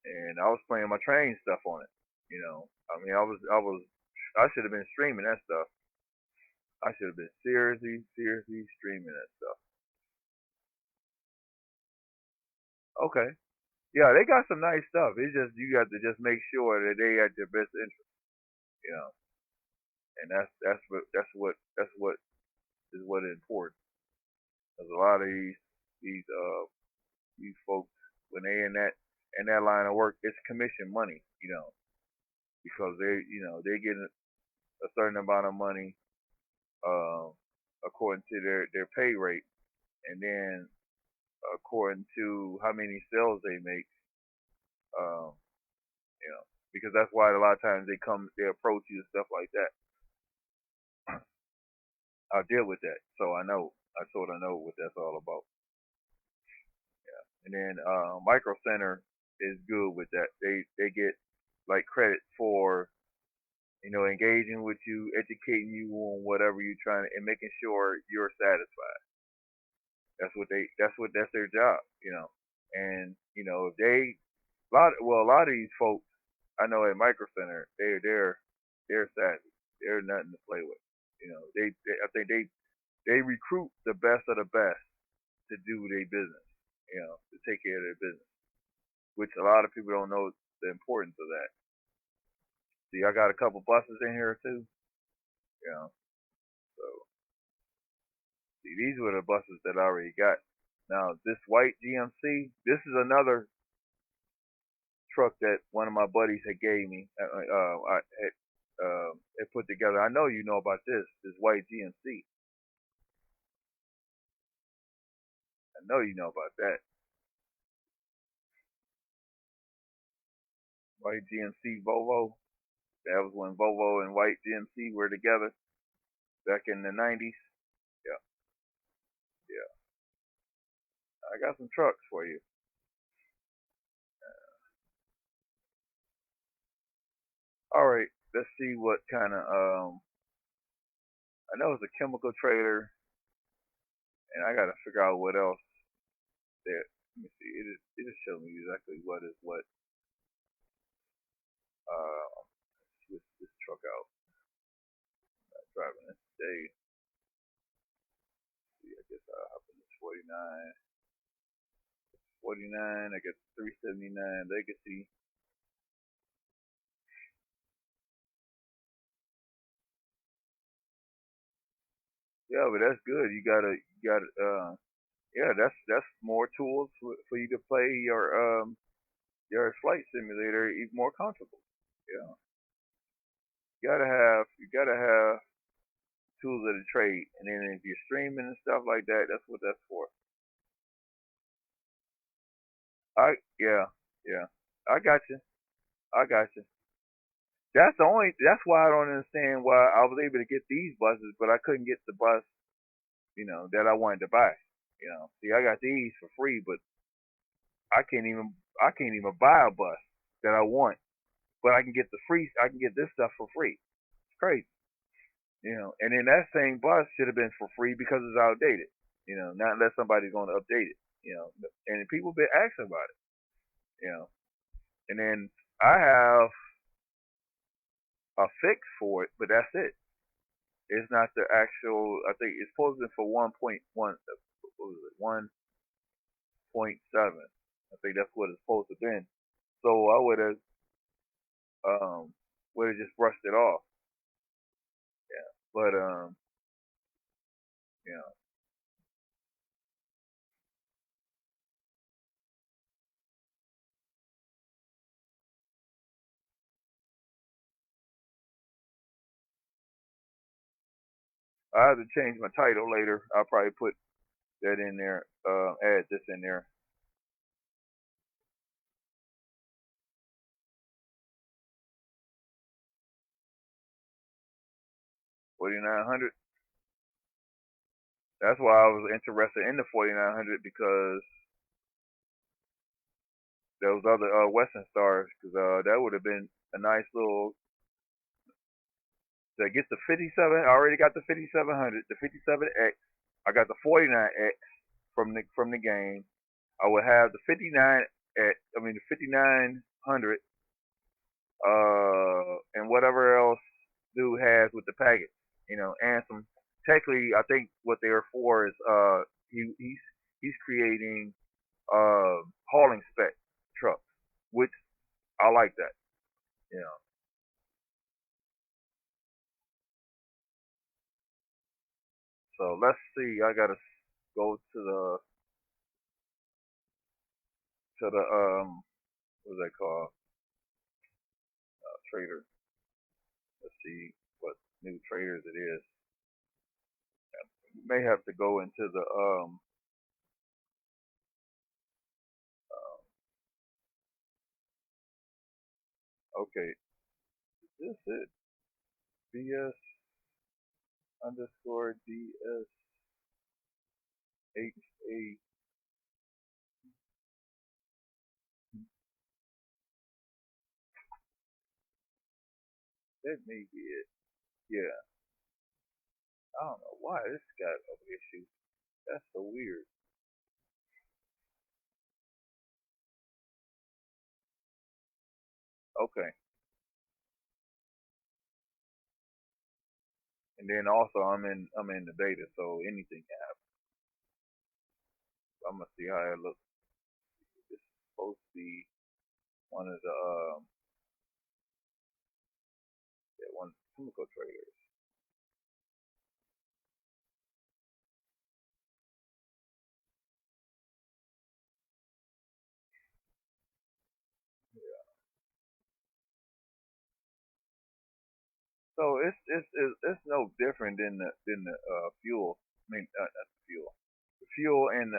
A: and I was playing my train stuff on it. You know, I mean, I should have been streaming that stuff. I should have been seriously streaming that stuff. Okay, yeah, they got some nice stuff. It's just you got to just make sure that they at your best interest. You know, and that's what is what is important. Because a lot of these folks when they in that line of work, it's commission money. You know, because they get a certain amount of money uh, according to their pay rate, and then according to how many sales they make. Um, you know, because that's why a lot of times they approach you and stuff like that. I deal with that, so I sort of know what that's all about. Yeah, and then Micro Center is good with that. They get like credit for engaging with you, educating you on whatever you're trying to, and making sure you're satisfied. That's their job, And if they a lot of these folks I know at Micro Center, they're savvy. They're nothing to play with. I think they recruit the best of the best to do their business. To take care of their business, which a lot of people don't know the importance of that. See, I got a couple buses in here too. So see, these were the buses that I already got. Now this white GMC, this is another truck that one of my buddies had gave me. I had put together. I know you know about this white GMC. I know you know about that white GMC Volvo. That was when Volvo and white GMC were together back in the 90s. Yeah, yeah. I got some trucks for you. All right, let's see what kind of I know it's a chemical trailer, and I gotta figure out what else there. Let me see. It just showed me exactly what is what. Switch this truck out. I'm not driving this today. See, I guess I'll hop in this 49. 49. I got 379 Legacy. Yeah, but that's good. Yeah, that's more tools for you to play your flight simulator even more comfortable. Yeah, you gotta have tools of the trade, and then if you're streaming and stuff like that, that's what that's for. Yeah, yeah, I got you. I got you. That's why I don't understand why I was able to get these buses, but I couldn't get the bus, that I wanted to buy. See, I got these for free, but I can't even I can't even buy a bus that I want, but I can get this stuff for free. It's crazy. And then that same bus should have been for free because it's outdated. Not unless somebody's going to update it. And people been asking about it. You know, and then I have a fix for it, but that's it. It's not the actual. I think it's supposed to be for 1.1. What was it? 1.7. I think that's what it's supposed to be. So I um would have just brushed it off. Yeah, but you know, I have to change my title later. I'll probably put that in there. Add this in there. 4900. That's why I was interested in the 4900 because those other Western stars, because that would have been a nice little to get the 57. I already got the 5700, the 57X. I got the 49X from the game. I would have the 5900, and whatever else dude has with the package, and some. Technically, I think what they're for is he's creating hauling spec trucks, which I like that. You know. So let's see. I gotta go to the what's that called? Trader. Let's see what new traders it is. You may have to go into the okay. This is BS underscore DS HA. That may be it. Yeah. I don't know why this got an issue. That's so weird. Okay. And then also I'm in the beta, so anything can happen. I'm gonna see how it looks. It's supposed to be one of the one chemical traders. Yeah. So it's no different than the fuel. I mean, not the fuel. The fuel and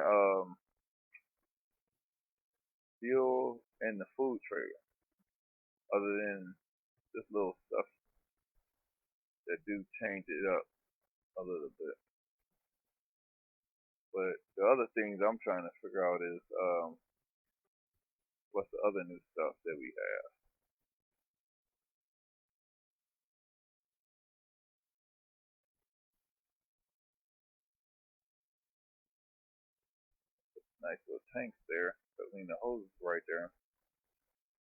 A: the food trader. Other than this little stuff that do change it up a little bit. But the other things I'm trying to figure out is what's the other new stuff that we have. Nice little tanks there. I mean, the hose is right there.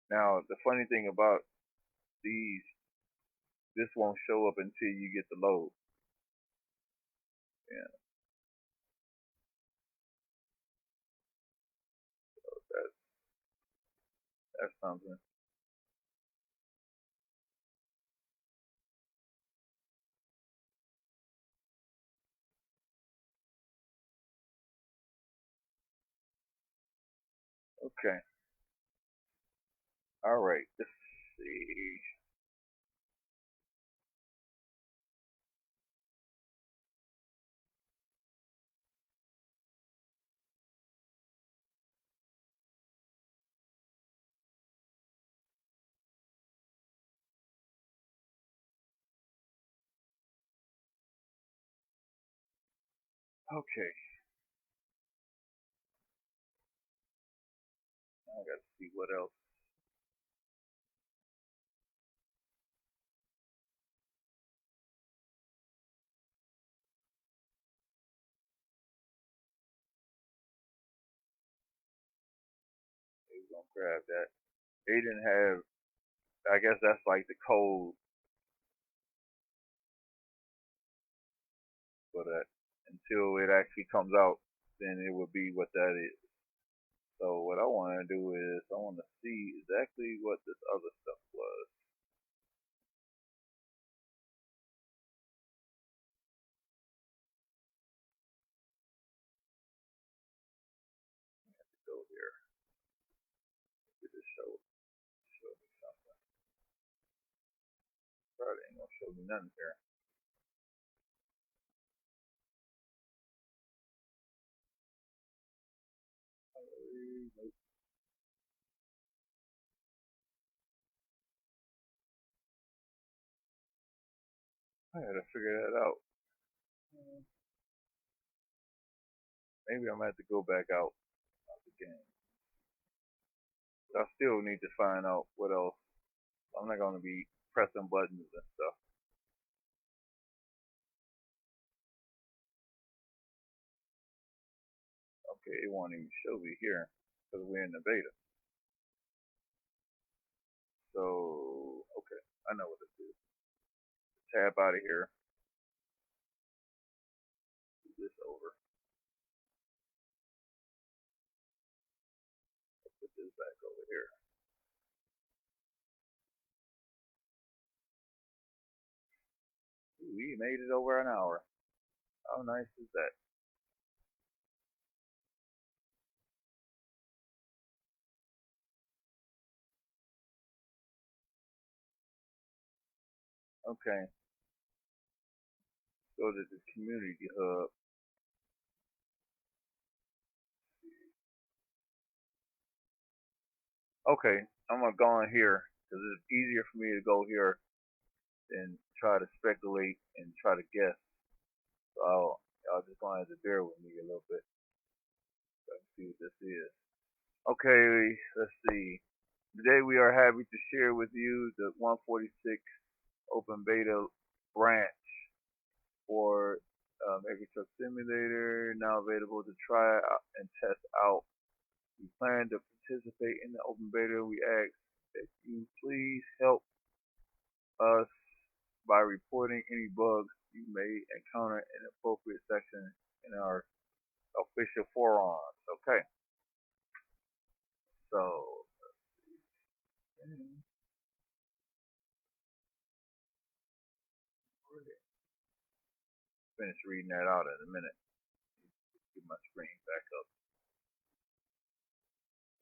A: Now, the funny thing about these, this won't show up until you get the load. Yeah. So that's something. Okay. All right. Let's see. Okay. I got to see what else. We're gonna grab that. They didn't have. I guess that's like the code for that. Until it actually comes out, then it would be what that is. So what I want to do is I want to see exactly what this other stuff was. Go here. It just show me something. Probably ain't gonna show me nothing here. Nope. I gotta figure that out. Maybe I'm gonna have to go back out again. I still need to find out what else. I'm not gonna be pressing buttons and stuff. Okay, it won't even show me here because we're in the beta. So, okay, I know what to do. Tab out of here. Move this over. Put this back over here. Ooh, we made it over an hour. How nice is that? Okay. Go to the community hub. Okay, I'm gonna go in here because it's easier for me to go here than try to speculate and try to guess. So y'all just gonna have to bear with me a little bit. So I can see what this is. Okay, let's see. Today we are happy to share with you the 146 open beta branch for Echo Truck Simulator, now available to try and test out. We plan to participate in the open beta. We ask that you please help us by reporting any bugs you may encounter in the appropriate section in our official forums. Okay. So, finish reading that out in a minute. Get my screen back up.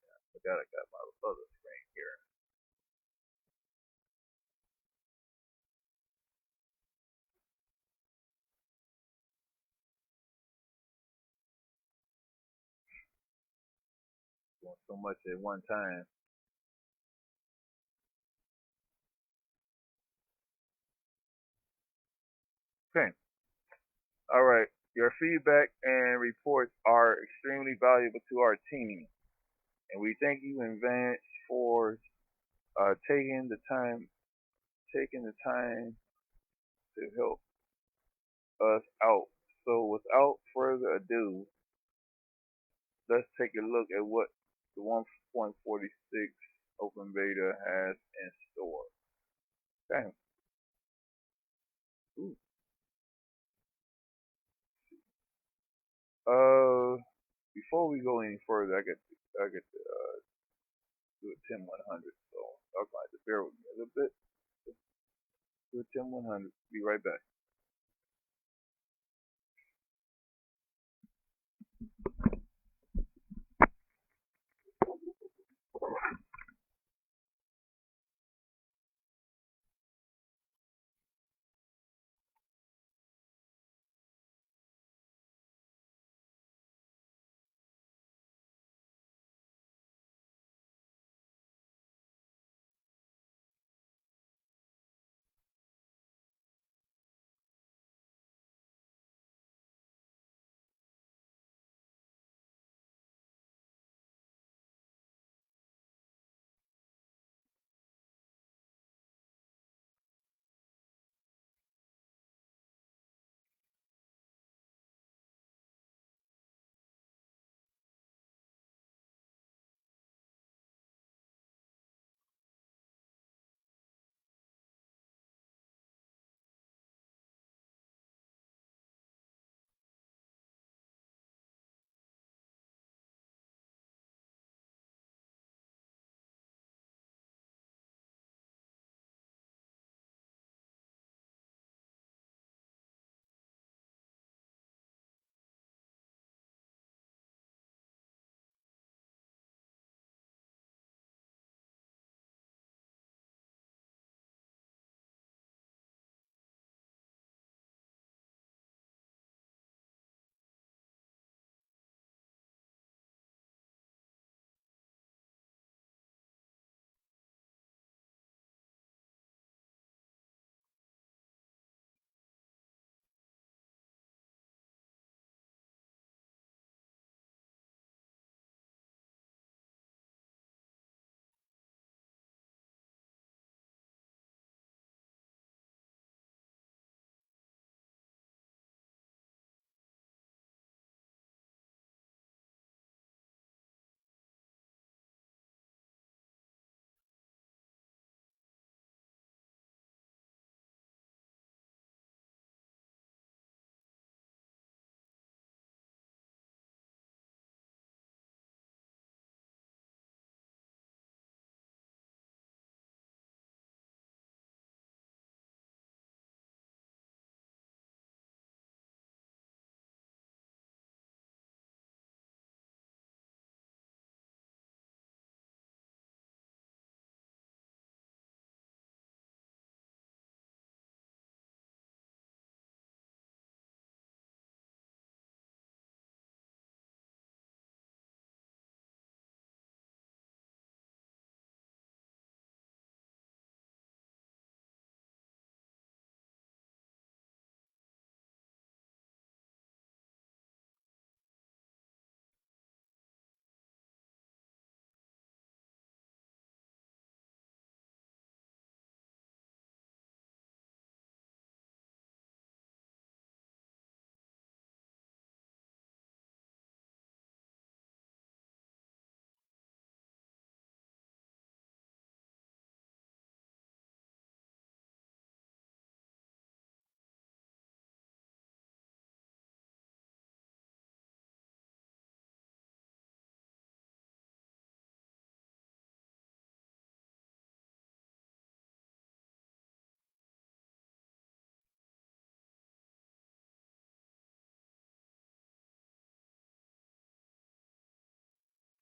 A: I forgot I got my other screen here. Doing so much at one time. Okay. All right. Your feedback and reports are extremely valuable to our team, and we thank you in advance for taking the time to help us out. So, without further ado, let's take a look at what the 1.46 open beta has in store. Okay. Ooh. Before we go any further, I get to do a 10-100. So y'all gonna have to bear with me a little bit. Do a 10-100. Be right back.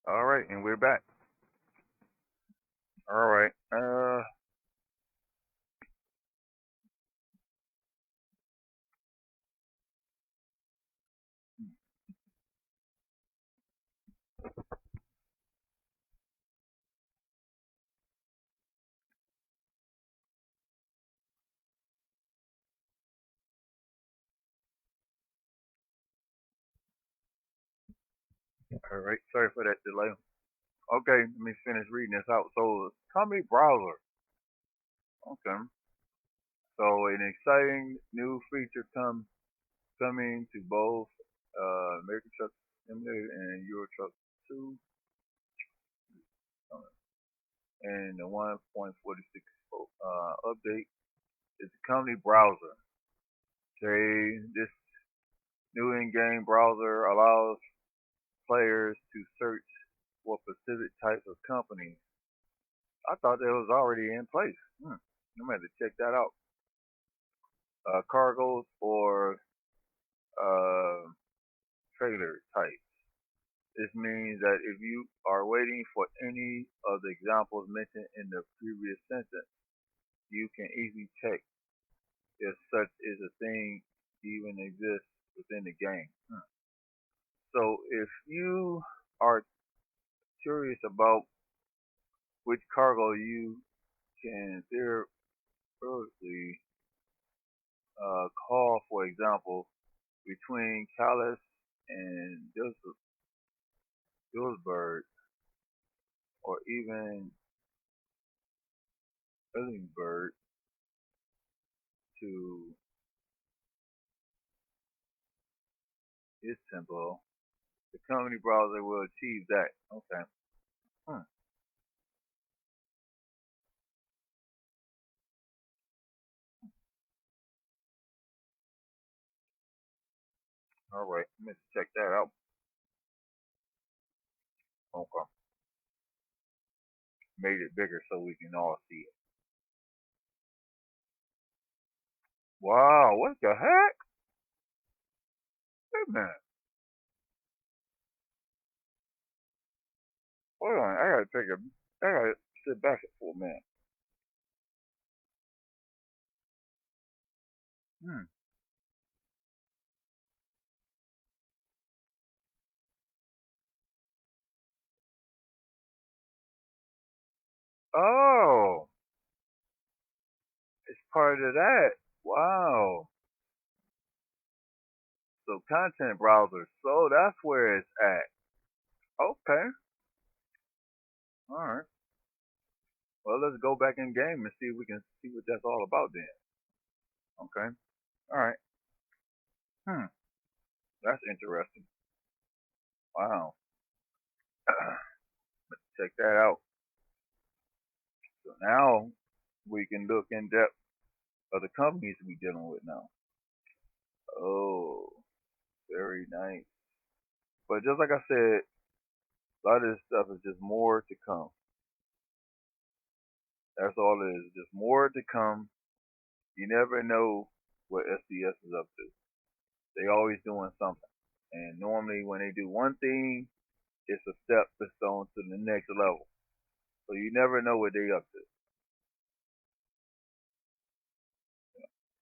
A: All right, and we're back. All right. All right. Sorry for that delay. Okay, let me finish reading this out. So, company browser. Okay. So, an exciting new feature coming to both American Truck Simulator and Euro Truck 2, and the 1.46 update is the company browser. Okay, this new in-game browser allows players to search for specific types of companies. I thought that was already in place. I'm gonna have to check that out. Cargoes or uh, trailer type. This means that if you are waiting for any of the examples mentioned in the previous sentence, you can easily check if such is a thing even exists within the game. So if you are curious about which cargo you can theoretically call, for example, between Calais and Duisburg, or even Edinburgh to Istanbul, the company browser will achieve that. Okay. Hmm. All right. Let's check that out. Okay. Made it bigger so we can all see it. Wow. What the heck? Wait a minute. Hold on. I gotta sit back for a minute. Hmm. Oh, it's part of that. Wow. So content browser. So that's where it's at. Okay. All right. Well, let's go back in game and see if we can see what that's all about then. Okay. All right. Hmm. That's interesting. Wow. Let's check that out. So now we can look in depth of the companies we dealing with now. Oh, very nice. But just like I said, a lot of this stuff is just more to come. That's all it is. Just more to come. You never know what SDS is up to. They always doing something. And normally when they do one thing, it's a step that's on to the next level. So you never know what they up to.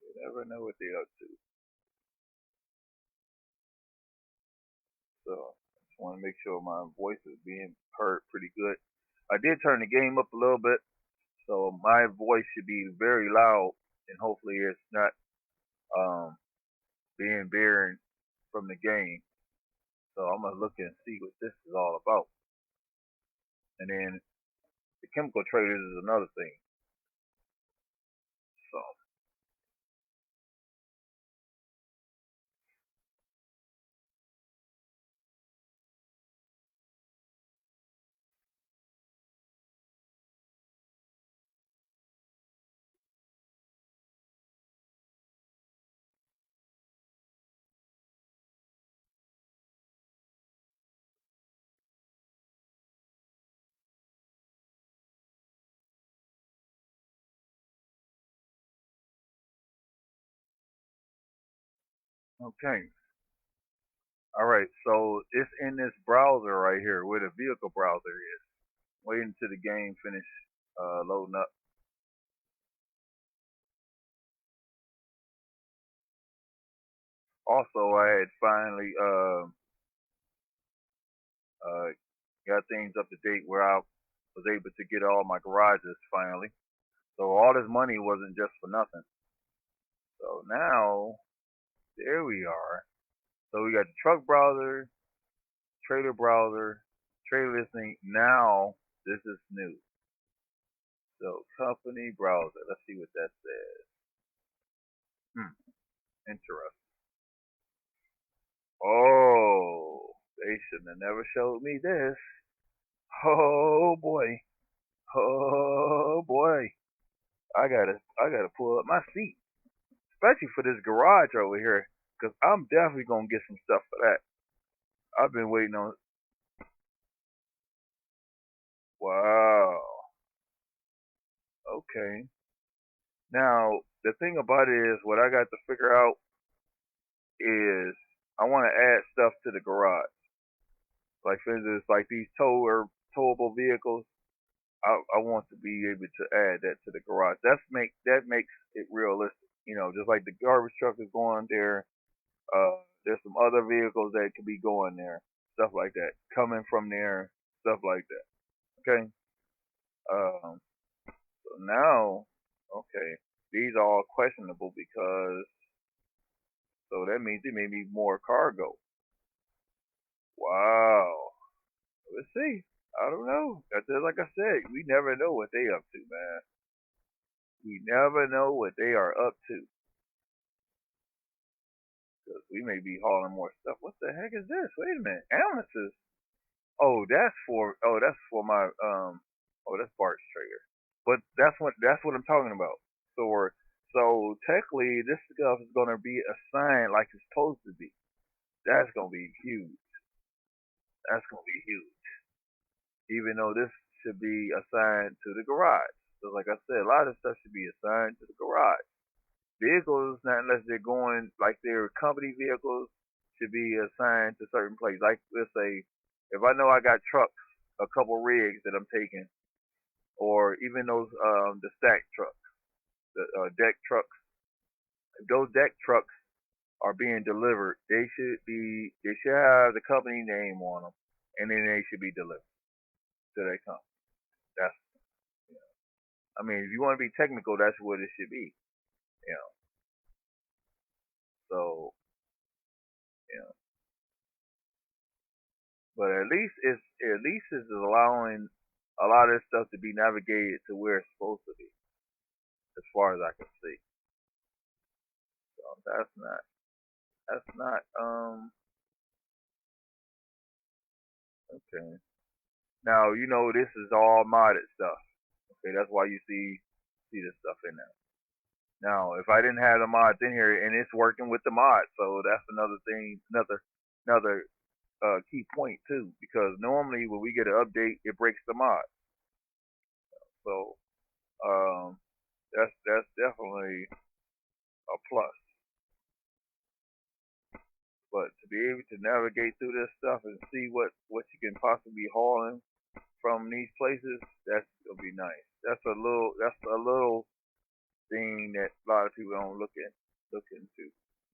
A: You never know what they up to. So I just want to make sure my voice is being heard pretty good. I did turn the game up a little bit, so my voice should be very loud, and hopefully it's not um, being barren from the game. So I'm gonna look and see what this is all about. And then the chemical traders is another thing. So okay, Alright, so it's in this browser right here where the vehicle browser is. Waiting till the game finish loading up. Also, I had finally got things up to date where I was able to get all my garages finally. So all this money wasn't just for nothing. So now, there we are. So we got the truck browser, trailer browser, trailer listing. Now, this is new. So company browser. Let's see what that says. Interesting. Oh, they should have never showed me this. Oh boy. Oh boy. I gotta pull up my seat. Especially for this garage over here. Cause I'm definitely gonna get some stuff for that. I've been waiting on. Wow. Okay. Now the thing about it is, what I got to figure out is I want to add stuff to the garage. Like for instance, like these towable vehicles. I want to be able to add that to the garage. That makes it realistic. You know, just like the garbage truck is going there. There's some other vehicles that could be going there. Stuff like that. Coming from there. Stuff like that. Okay. Um, so now, okay, these are all questionable because so that means it may be more cargo. Wow. Let's see. I don't know. That's just like I said. We never know what they up to, man. We never know what they are up to. Because we may be hauling more stuff. What the heck is this? Wait a minute. Ambulances. That's for my that's Bart's trailer. But that's what I'm talking about. So technically this stuff is gonna be assigned like it's supposed to be. That's gonna be huge. That's gonna be huge. Even though this should be assigned to the garage. So like I said, a lot of stuff should be assigned to the garage. Vehicles, not unless they're going like their company vehicles, should be assigned to certain places. Like let's say, if I know I got trucks, a couple rigs that I'm taking, or even those the stack trucks, the deck trucks. If those deck trucks are being delivered, they should have the company name on them, and then they should be delivered to their company. That's you know, I mean, if you want to be technical, that's what it should be. You know, so you know, but at least it's allowing a lot of this stuff to be navigated to where it's supposed to be, as far as I can see. So that's not okay. Now this is all modded stuff. Okay, that's why you see this stuff in there. Now, if I didn't have the mods in here and it's working with the mods, so that's another thing, another key point too, because normally when we get an update, it breaks the mod. So um, that's definitely a plus. But to be able to navigate through this stuff and see what you can possibly haul in from these places, that's gonna be nice. That's a little thing that a lot of people don't look into.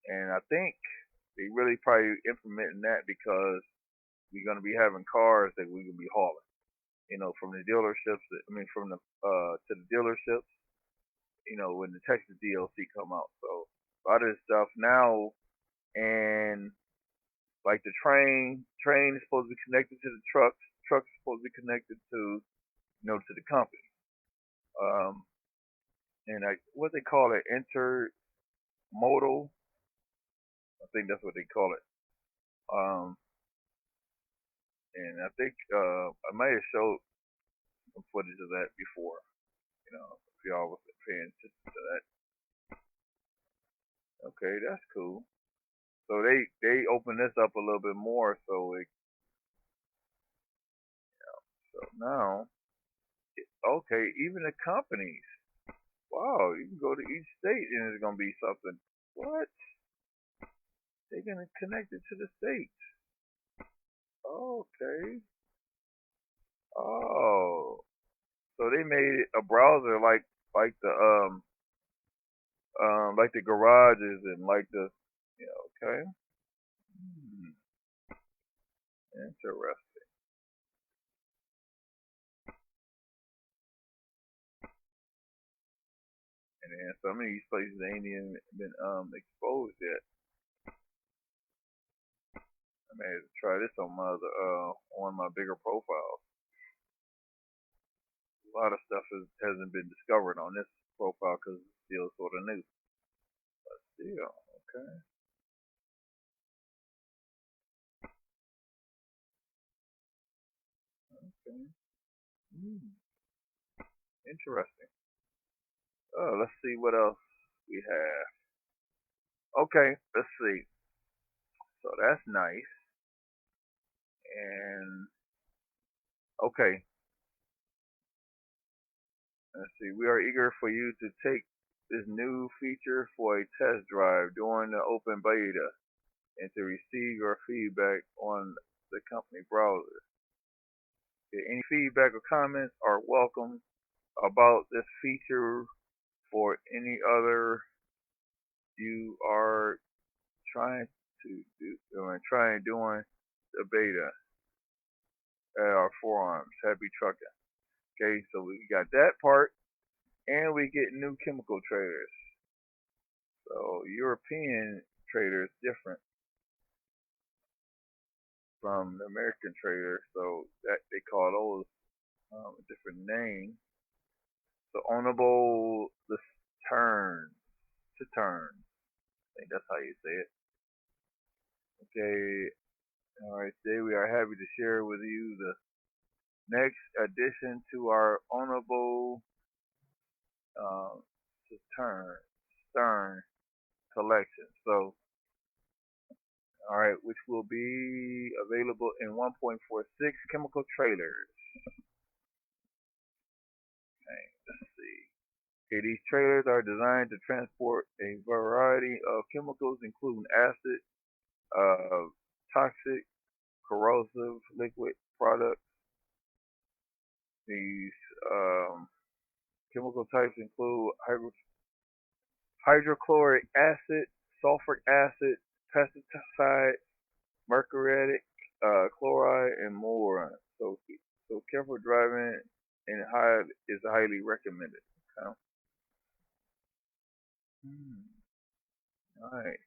A: And I think they really probably implementing that because we're gonna be having cars that we can be hauling. From the dealerships. I mean, from the to the dealerships. When the Texas DLC come out. So a lot of this stuff now, and like the train is supposed to be connected to the trucks. Trucks are supposed to be connected to the company. Um, and what they call it, intermodal. I think that's what they call it. Um, and I think I might have showed some footage of that before. If y'all was paying attention to that. Okay, that's cool. So they open this up a little bit more, so now okay, even the companies. Wow, you can go to each state and it's gonna be something. What? They're gonna connect it to the states. Okay. Oh, so they made it a browser like the garages and like the, yeah, okay. Hmm, interesting. And then some of these places ain't even been exposed yet. I may have to try this on my other on my bigger profiles. A lot of stuff hasn't been discovered on this profile because it's still sort of new. But still, okay. Okay. Hmm, interesting. Let's see what else we have. Okay, let's see. So that's nice. And okay, let's see. We are eager for you to take this new feature for a test drive during the open beta and to receive your feedback on the company browser. Okay, any feedback or comments are welcome about this feature for any other you are trying to do, trying doing the beta at our forums. Happy trucking. Okay, so we got that part, and we get new chemical traders. So European trader is different from the American trader, so that they call those a different name. So ownable the turn to turn. I think that's how you say it. Okay, all right. Today we are happy to share with you the next addition to our ownable um, Stern collection. So, all right, which will be available in 1.46 chemical trailers. Okay, let's see. Okay, these trailers are designed to transport a variety of chemicals, including acid, toxic, corrosive, liquid products. These chemical types include hydrochloric acid, sulfuric acid, pesticide, mercuric chloride, and more. So careful driving and is highly recommended. Okay. All right.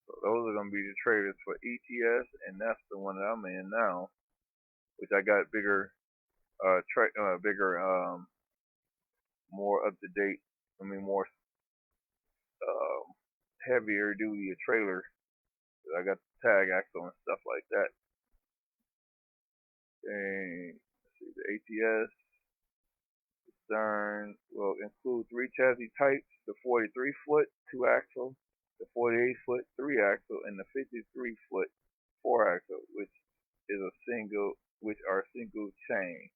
A: So those are gonna be the traders for ETS, and that's the one that I'm in now, which I got bigger, bigger, more up to date. I mean, more um, heavier duty a trailer. I got the tag axle and stuff like that. And let's see, the ATS Stern will include three chassis types: the 43-foot 2-axle, the 48-foot 3-axle, and the 53-foot 4-axle, which are single chain.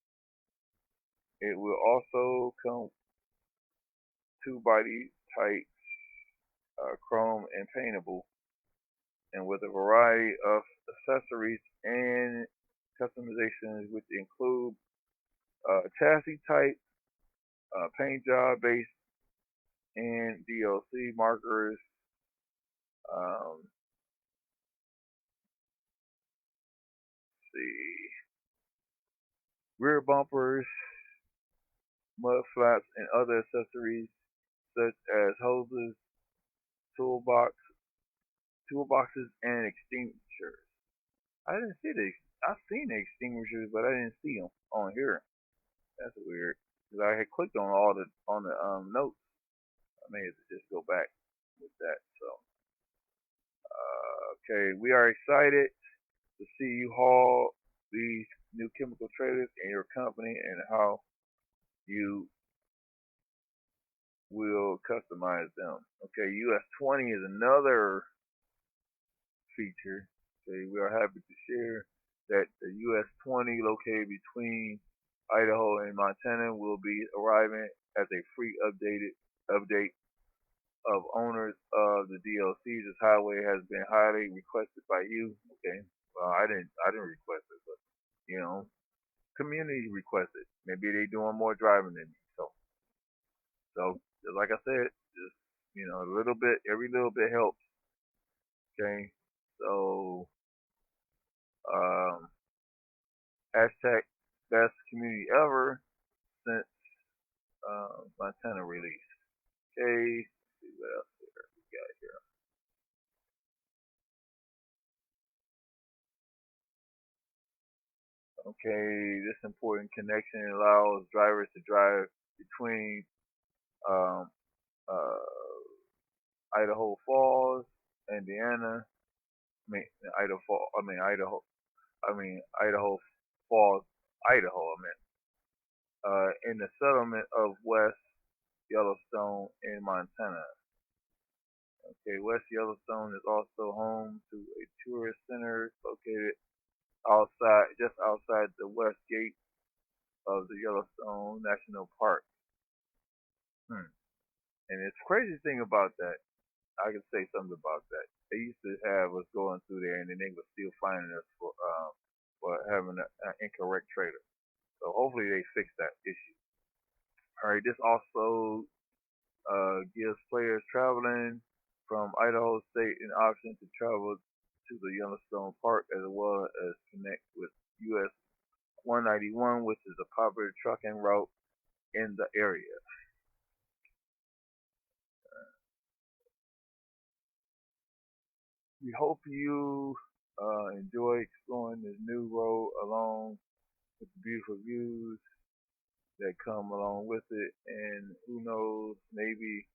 A: It will also come two body types, chrome and paintable, and with a variety of accessories and customizations, which include chassis type, paint job base, and DLC markers. Um, see, rear bumpers, mud flaps, and other accessories such as hoses, toolboxes, and extinguishers. I didn't see the. I've seen the extinguishers, but I didn't see them on here. That's weird. Cause I had clicked on all the notes. I may have to just go back with that. So, okay, we are excited to see you haul these new chemical traders in your company and how you will customize them. Okay, US 20 is another feature. Okay, we are happy to share that the US 20 located between Idaho and Montana will be arriving as a free update of owners of the DLCs. This highway has been highly requested by you. Okay, Well, I didn't request it, but you know, community requested. Maybe they doing more driving than me. So just like I said, just a little bit, every little bit helps. Okay. So um, hashtag best community ever since Montana release. Okay. Let's see what else we got here. Okay, this important connection allows drivers to drive between um, uh, Idaho Falls, Indiana. I mean Idaho. I mean Idaho. I mean Idaho Falls, Idaho. I mean in the settlement of West Yellowstone in Montana. Okay, West Yellowstone is also home to a tourist center located just outside the west gate of the Yellowstone National Park. Hmm. And it's crazy thing about that, I can say something about that. They used to have us going through there, and then they were still finding us for having an incorrect trailer. So hopefully they fix that issue. All right, this also gives players traveling from Idaho State an option to travel to the Yellowstone Park as well as connect with US 191, which is a popular trucking route in the area. We hope you enjoy exploring this new road along with the beautiful views that come along with it, and who knows, maybe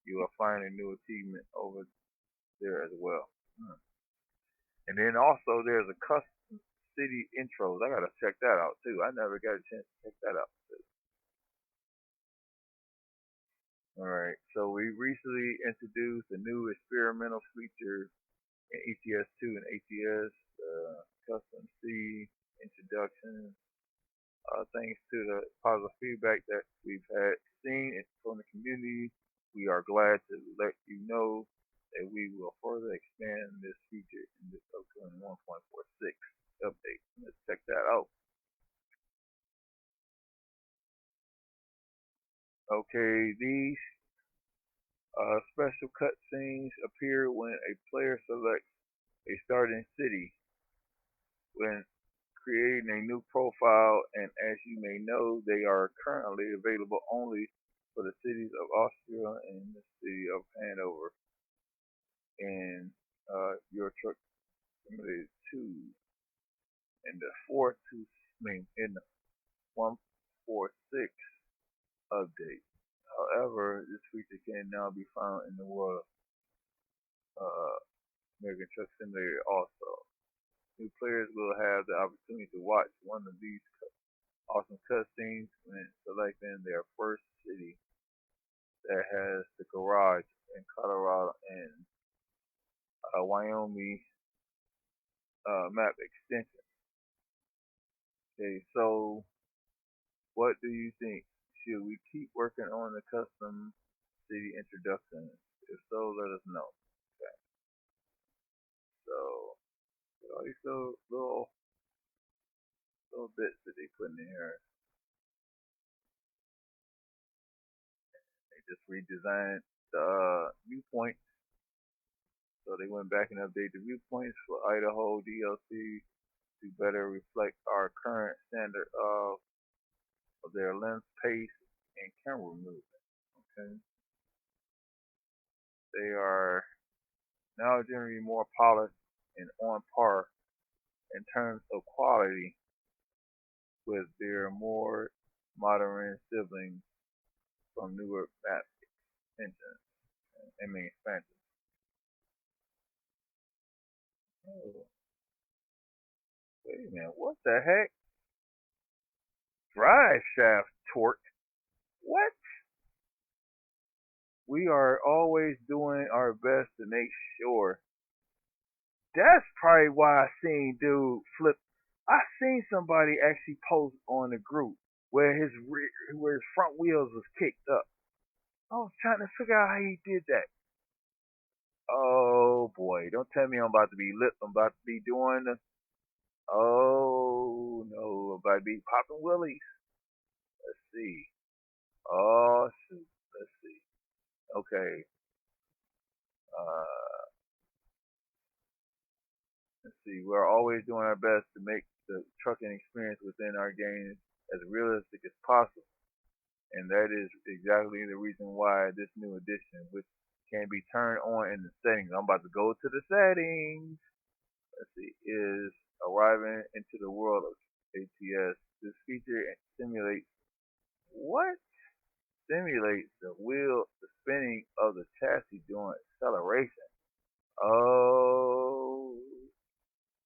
A: you will find a new achievement over there as well. And then also there's a custom city intros. I gotta check that out too. I never got a chance to check that out too. All right, so we recently introduced a new experimental feature in ETS2 and ATS, custom C introduction. Thanks to the positive feedback that we've had seen from the community, we are glad to let you know that we will further expand this feature in this upcoming 1.46 update. Let's check that out. Okay, these special cutscenes appear when a player selects a starting city when creating a new profile, and as you may know, they are currently available only for the cities of Austria and the city of Hanover in Euro Truck Simulator 2 in the in the 1.46 update. However, this feature can now be found in the world American Truck Simulator also. New players will have the opportunity to watch one of these awesome cutscenes when selecting their first city that has the garage in Colorado and Wyoming map extension. Okay, so what do you think? Should we keep working on the custom city introduction? If so, let us know. Okay, so all these little bits that they put in here, they just redesigned the viewpoints. So they went back and updated the viewpoints for Idaho DLC to better reflect our current standard of their lens, pace, and camera movement. Okay, they are now generally more polished and on par in terms of quality with their more modern siblings from newer map extensions. Expansions. Oh, wait a minute, what the heck? Drive shaft torque? What? We are always doing our best to make sure. That's probably why I seen dude flip. I seen somebody actually post on the group where where his front wheels was kicked up. I was trying to figure out how he did that. Oh boy, don't tell me I'm about to be doing Oh no, about to be popping willies. Let's see. Oh shoot. Let's see. Okay. Uh, let's see. We're always doing our best to make the trucking experience within our games as realistic as possible, and that is exactly the reason why this new edition, which can be turned on in the settings. I'm about to go to the settings. Let's see. Is arriving into the world of ATS. This feature simulates what? Simulates the spinning of the chassis during acceleration. Oh,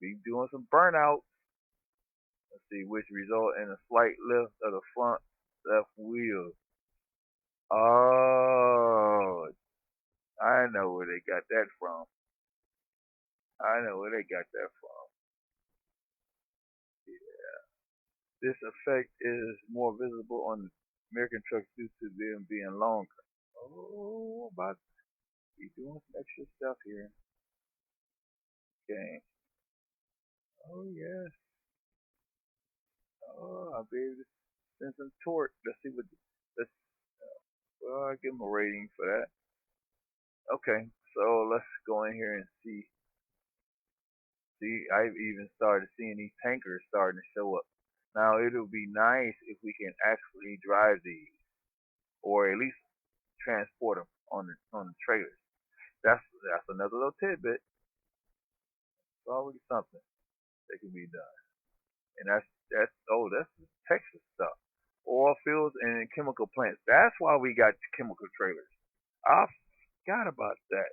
A: be doing some burnout. Let's see, which result in a slight lift of the front left wheel. Oh, I know where they got that from. I know where they got that from. Yeah. This effect is more visible on American trucks due to them being longer. Oh, about to be doing some extra stuff here. Okay. Oh yes. Oh, I'll be able to send some torque. Let's see what. Let's. Well, I'll give them a rating for that. Okay, so let's go in here and see. See, I've even started seeing these tankers starting to show up. Now it'll be nice if we can actually drive these, or at least transport them on the trailers. That's another little tidbit. It's always something that can be done, and that's Texas stuff. Oil fields and chemical plants. That's why we got chemical trailers. I forgot about that.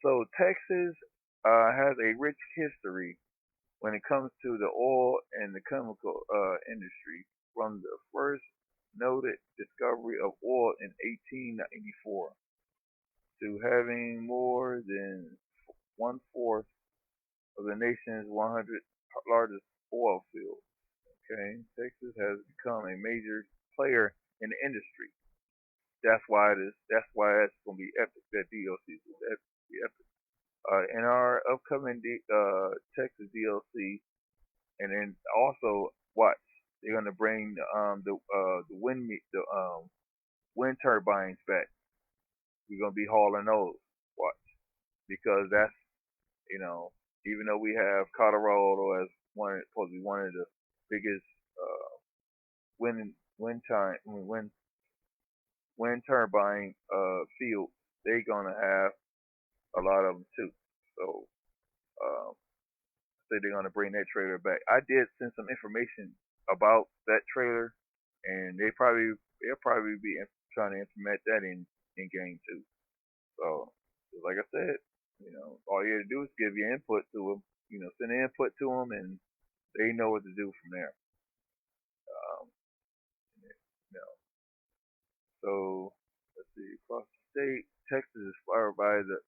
A: So Texas has a rich history when it comes to the oil and the chemical industry, from the first noted discovery of oil in 1894 to having more than one fourth of the nation's 100 largest oil fields. Okay, Texas has become a major player in the industry. That's why it is. That's why it's going to be epic. That DLC is going to be epic. In our upcoming Texas DLC, and then also watch, they're going to bring the wind turbines back. We're going to be hauling those. Watch, because that's, even though we have Colorado as supposed to be one of the biggest wind turbine fields, they're gonna have a lot of them too. So um, say they're gonna bring that trailer back. I did send some information about that trailer, and they'll probably be trying to implement that in game too. So just like I said, all you have to do is give your input to them. Send the input to them, and they know what to do from there. Um, you know, so let's see. Across the state, Texas is followed by the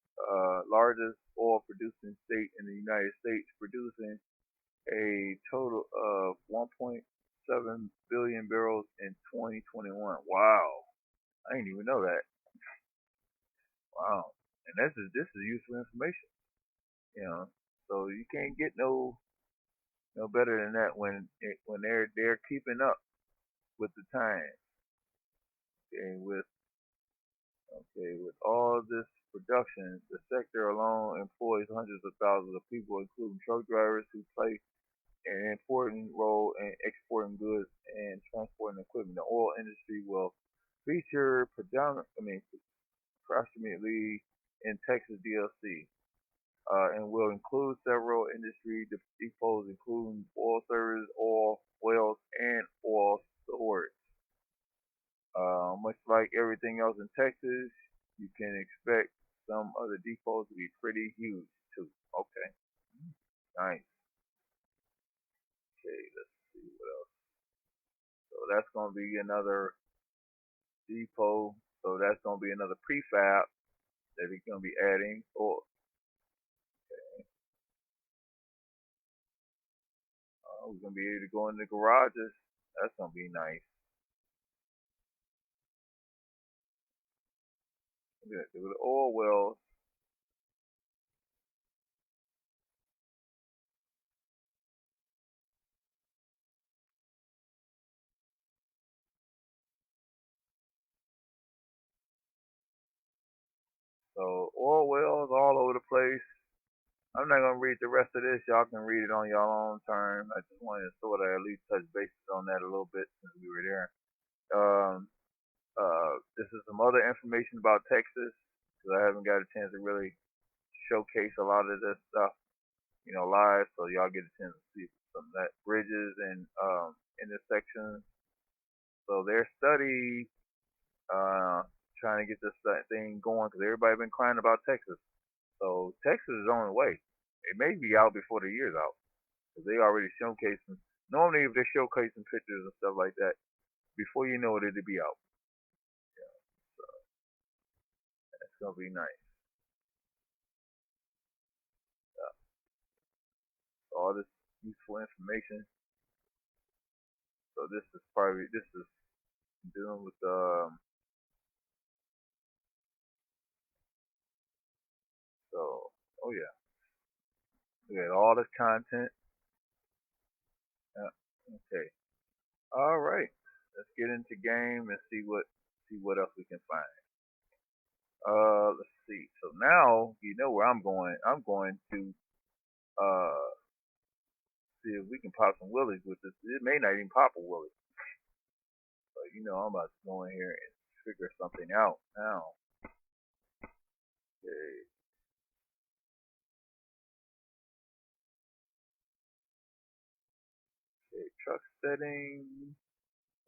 A: largest oil producing state in the United States, producing a total of 1.7 billion barrels in 2021. Wow, I didn't even know that. Wow, and this is useful information. You know, so you can't get no better than that when they're keeping up with the times. Okay, with all this production, the sector alone employs hundreds of thousands of people, including truck drivers who play an important role in exporting goods and transporting equipment. The oil industry will feature approximately in Texas DLC, and will include several industry depots, including oil service, oil wells, and oil storage. Much like everything else in Texas, you can expect some of the depots to be pretty huge too. Okay, nice. Okay, let's see what else. So that's gonna be another depot. So that's gonna be another prefab that he's gonna be adding. Or we're gonna be able to go in the garages. That's gonna be nice. Yeah, the oil wells. So oil wells all over the place. I'm not gonna read the rest of this. Y'all can read it on your own term. I just wanted to sort of at least touch bases on that a little bit since we were there. This is some other information about Texas because I haven't got a chance to really showcase a lot of this stuff, live. So y'all get a chance to see some of that bridges and intersections. So their study, trying to get this thing going because everybody been crying about Texas. So Texas is on the way. It may be out before the year's out because they already showcasing. Normally, if they're showcasing pictures and stuff like that, before you know it, it'll be out. Yeah, so that's gonna be nice. Yeah. So all this useful information. So this is dealing with so oh yeah, we got all this content. Yeah. Okay. All right. Let's get into game and see what else we can find. Let's see. So now you know where I'm going. I'm going to uh see if we can pop some willies with this. It may not even pop a willie, but I'm about to go in here and figure something out now. Okay. Okay. Truck settings.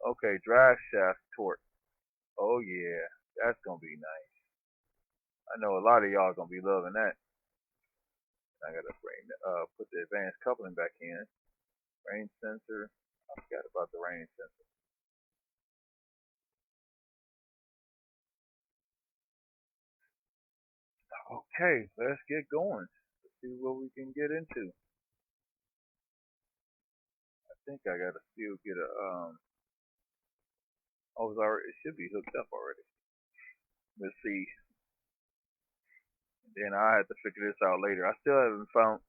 A: Okay. Drive shaft torque. Oh yeah, that's gonna be nice. I know a lot of y'all gonna be loving that. I gotta put the advanced coupling back in. Range sensor. I forgot about the range sensor. Okay, let's get going. Let's see what we can get into. I think I gotta still get a oh, it should be hooked up already. Let's see. Then I have to figure this out later. I still haven't found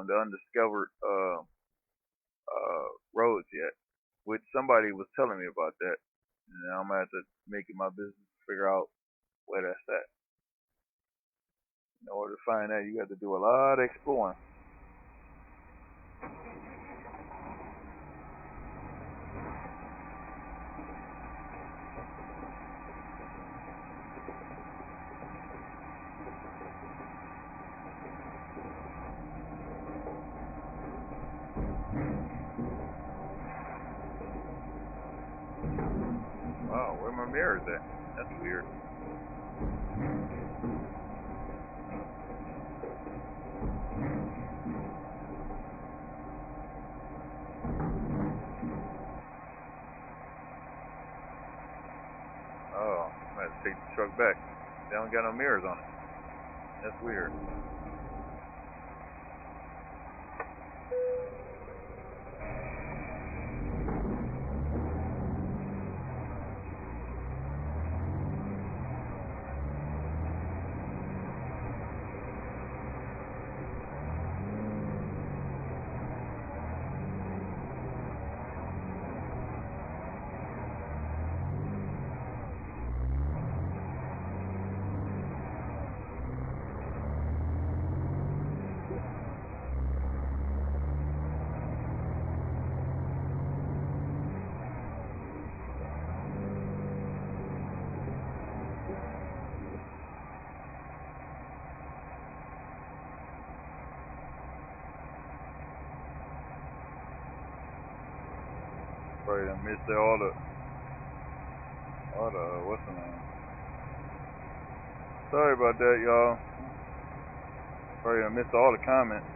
A: the undiscovered roads yet, which somebody was telling me about that. And I'm gonna have to make it my business to figure out where that's at. In order to find that, you have to do a lot of exploring. Wow, where my mirrors at? That's weird. Oh, I'm gonna have to take the truck back. They don't got no mirrors on it. That's weird. Probably done missed all the what's the name? Sorry about that, y'all. Probably done missed all the comments.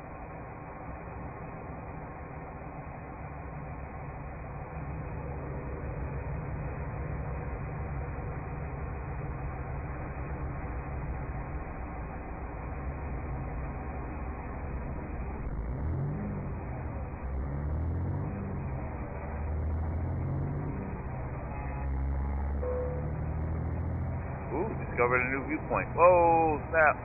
A: Ooh, discovered a new viewpoint. Whoa, snap.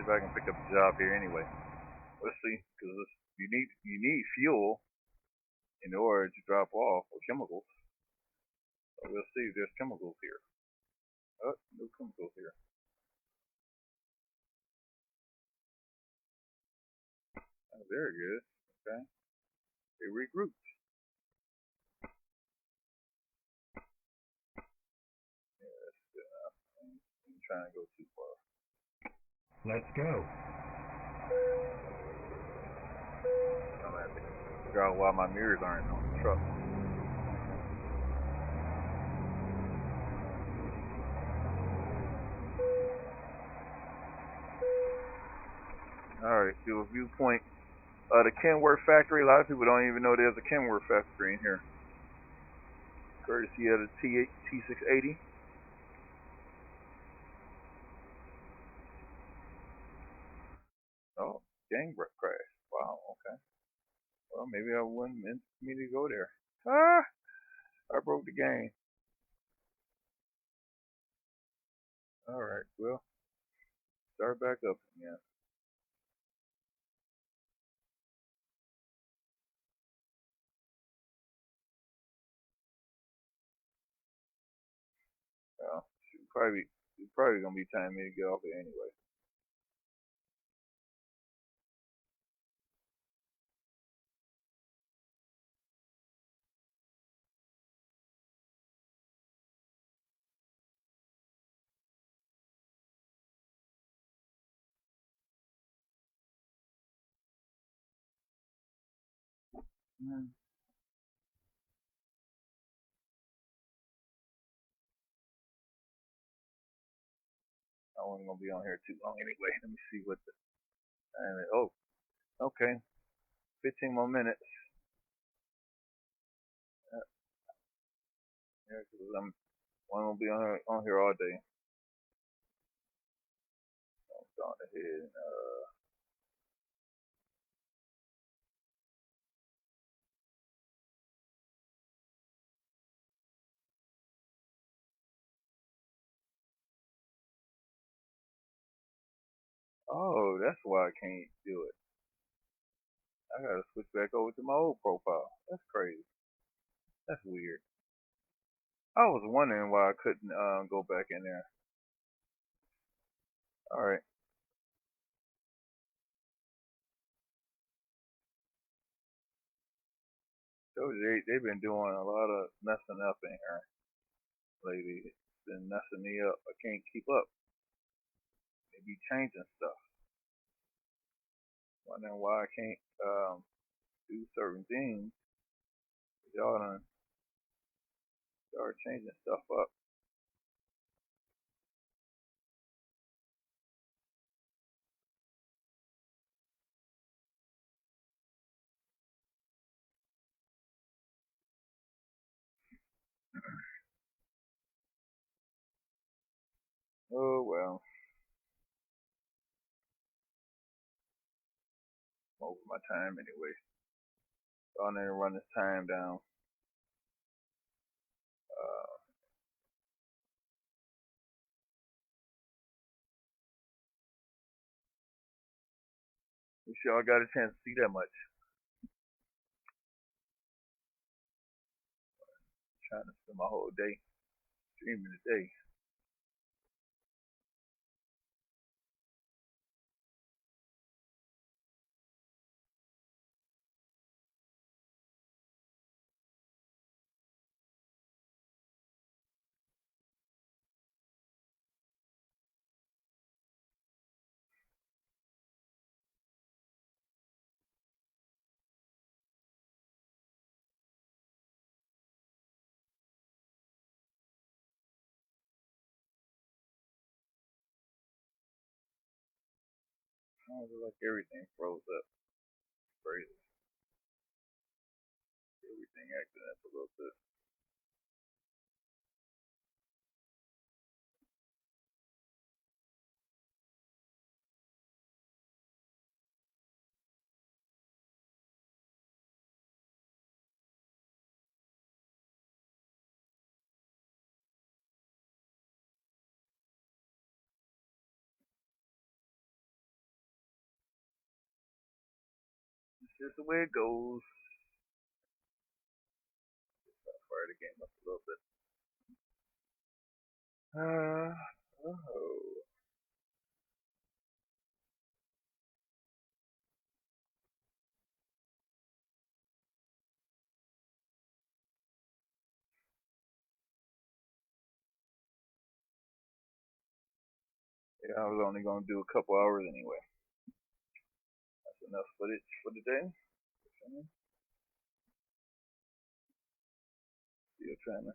A: back and pick up the job here anyway. Let's see, because you need fuel in order to drop off, or chemicals. So we'll see if there's chemicals here. Oh, no chemicals here. Oh, very good. Okay. They regrouped. Yeah, that's good enough. I'm trying to go too far.
B: Let's go.
A: I'm gonna have to figure out why my mirrors aren't on the truck. Alright, do a viewpoint. The Kenworth factory, a lot of people don't even know there's a Kenworth factory in here. Courtesy of the T680. Oh, gang crash. Wow, okay. Well, maybe I wasn't meant for me to go there. Ah! I broke the game. Alright, well, start back up again. Well, it's probably gonna be time for me to get off there anyway. I wasn't gonna be on here too long anyway. Let me see what the time is. Oh, okay. 15 more minutes. Yeah, because I'm gonna be on here all day. So I'm going ahead and oh, that's why I can't do it. I gotta switch back over to my old profile. That's crazy. That's weird. I was wondering why I couldn't go back in there. All right. So they've been doing a lot of messing up in here lately. It's been messing me up. I can't keep up. They be changing stuff. Wondering why I can't do certain things. Y'all done start changing stuff up. Oh well. I'm over my time anyway. So I need to run this time down. You sure I got a chance to see that much? I'm trying to spend my whole day streaming today. I feel like everything froze up. Crazy. Everything acting up a little bit. just the way it goes. Fire the game up a little bit. Oh. Yeah, I was only gonna do a couple hours anyway. That's enough footage for today. Still trying to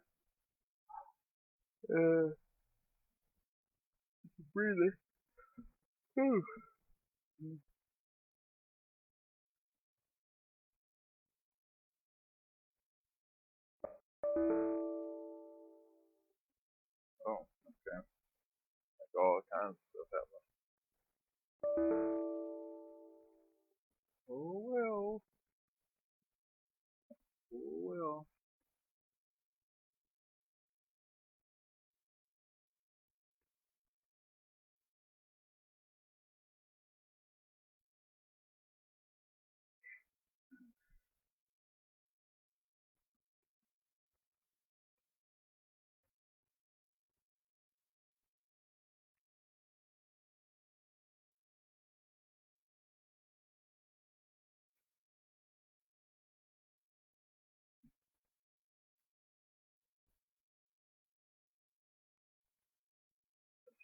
A: breathing. Oh, okay. Like all kinds of stuff happens. Oh well. Oh well.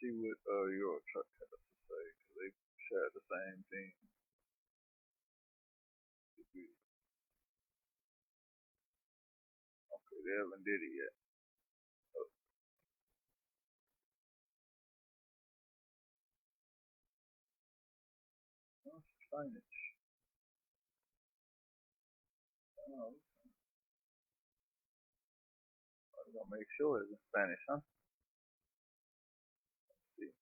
A: Let's see what your truck has to say, because they share the same thing. Okay, they haven't did it yet. Oh, Spanish. Oh, I'm gonna make sure it's in Spanish, huh? Let's see.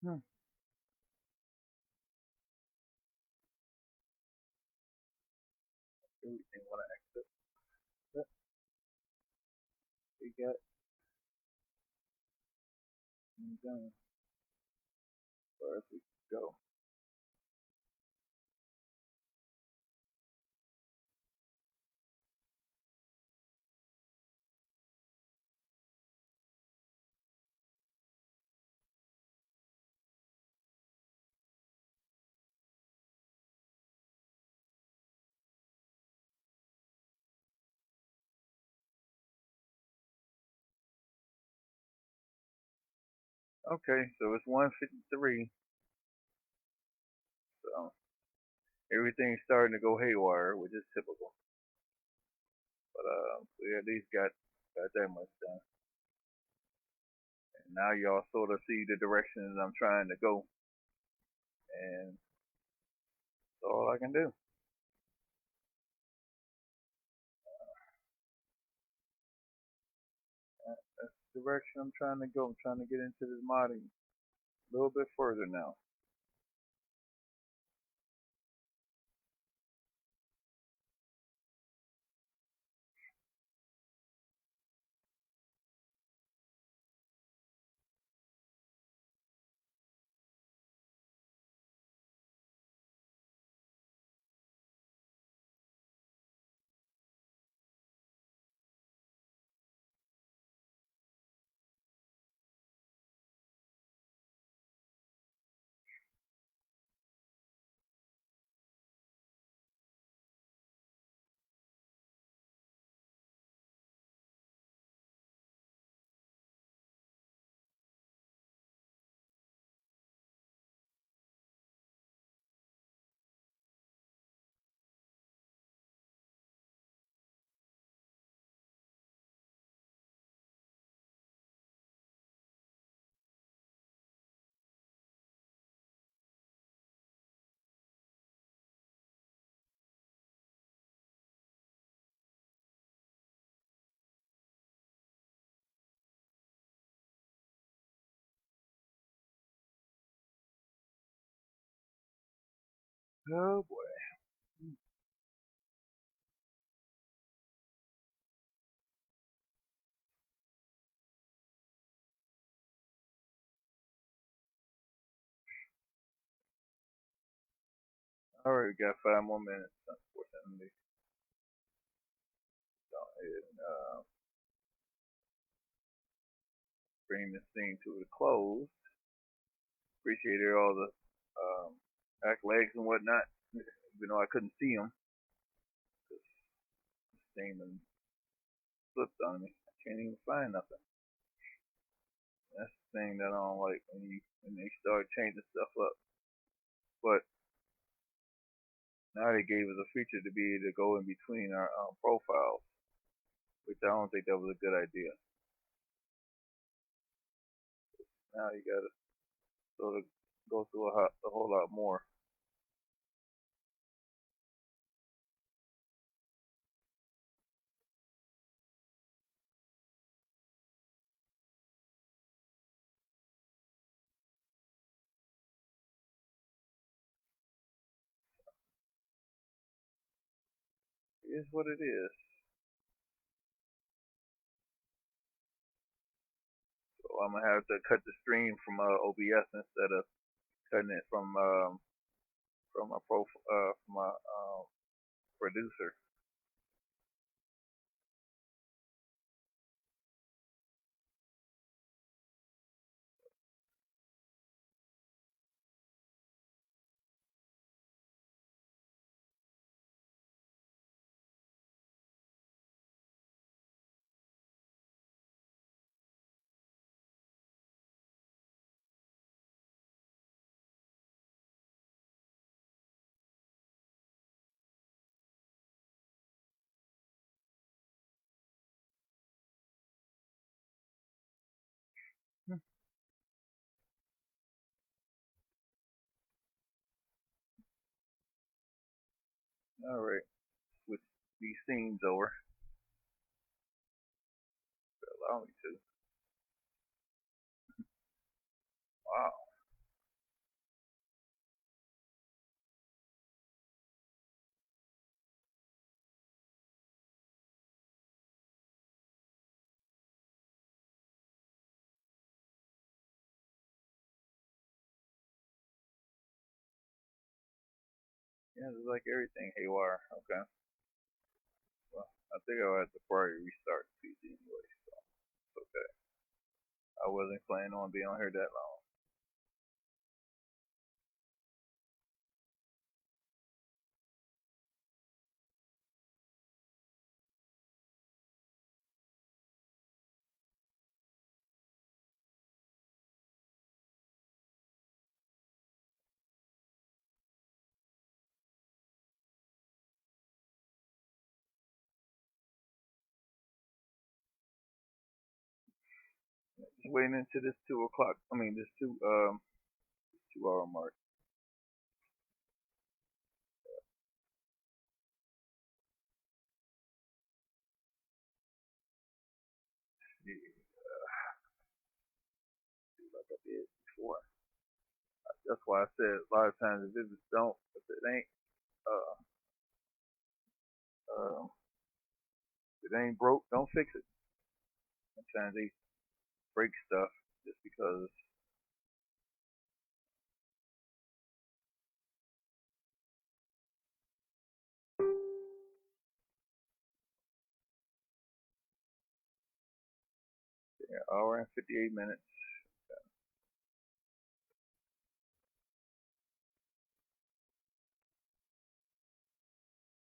A: Hmm. Everything want to access that we got done. Where else we go? Okay, so it's 1:53. So everything's starting to go haywire, which is typical. But we at least got that much done. And now y'all sort of see the directions I'm trying to go, and that's all I can do. That's the direction I'm trying to go. I'm trying to get into this modding a little bit further now. Oh boy. Alright, we got 5 more minutes, unfortunately. Go ahead and bring this thing to a close. Appreciated all the accolades and whatnot, even though I couldn't see them. This thing flipped on me. I can't even find nothing. That's the thing that I don't like when they start changing stuff up. But now they gave us a feature to be able to go in between our profiles, which I don't think that was a good idea. Now you gotta sort of go through a whole lot more. It is what it is. So I'm gonna have to cut the stream from OBS instead of cutting it from my producer. All right, switch these scenes over. Allow me to. Wow. Yeah, it's like everything haywire. Okay. Well, I think I'll have to probably restart the PC anyway, so it's okay. I wasn't planning on being on here that long. Just waiting until this 2 o'clock. I mean, this 2 hour mark. Yeah, like I did before. That's why I said a lot of times if uh, uh, if it ain't broke, don't fix it. Sometimes they break stuff just because. Yeah, hour and 58 minutes.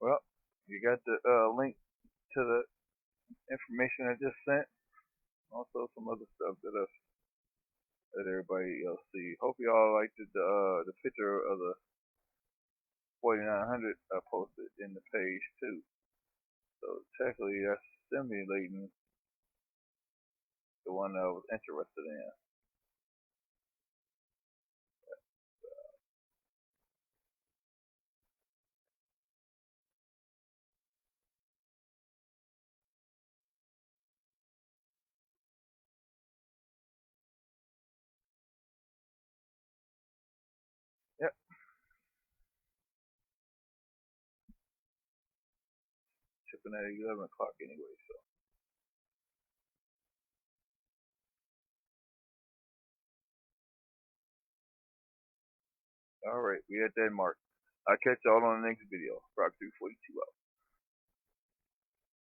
A: Well, you got the link to the information I just sent. Also, some other stuff that everybody else see. Hope y'all liked the picture of the 4900 I posted in the page too. So technically, that's simulating the one I was interested in. Yep. happen at 11 o'clock anyway, so. Alright, we at that mark. I'll catch y'all on the next video. CROC 342 out.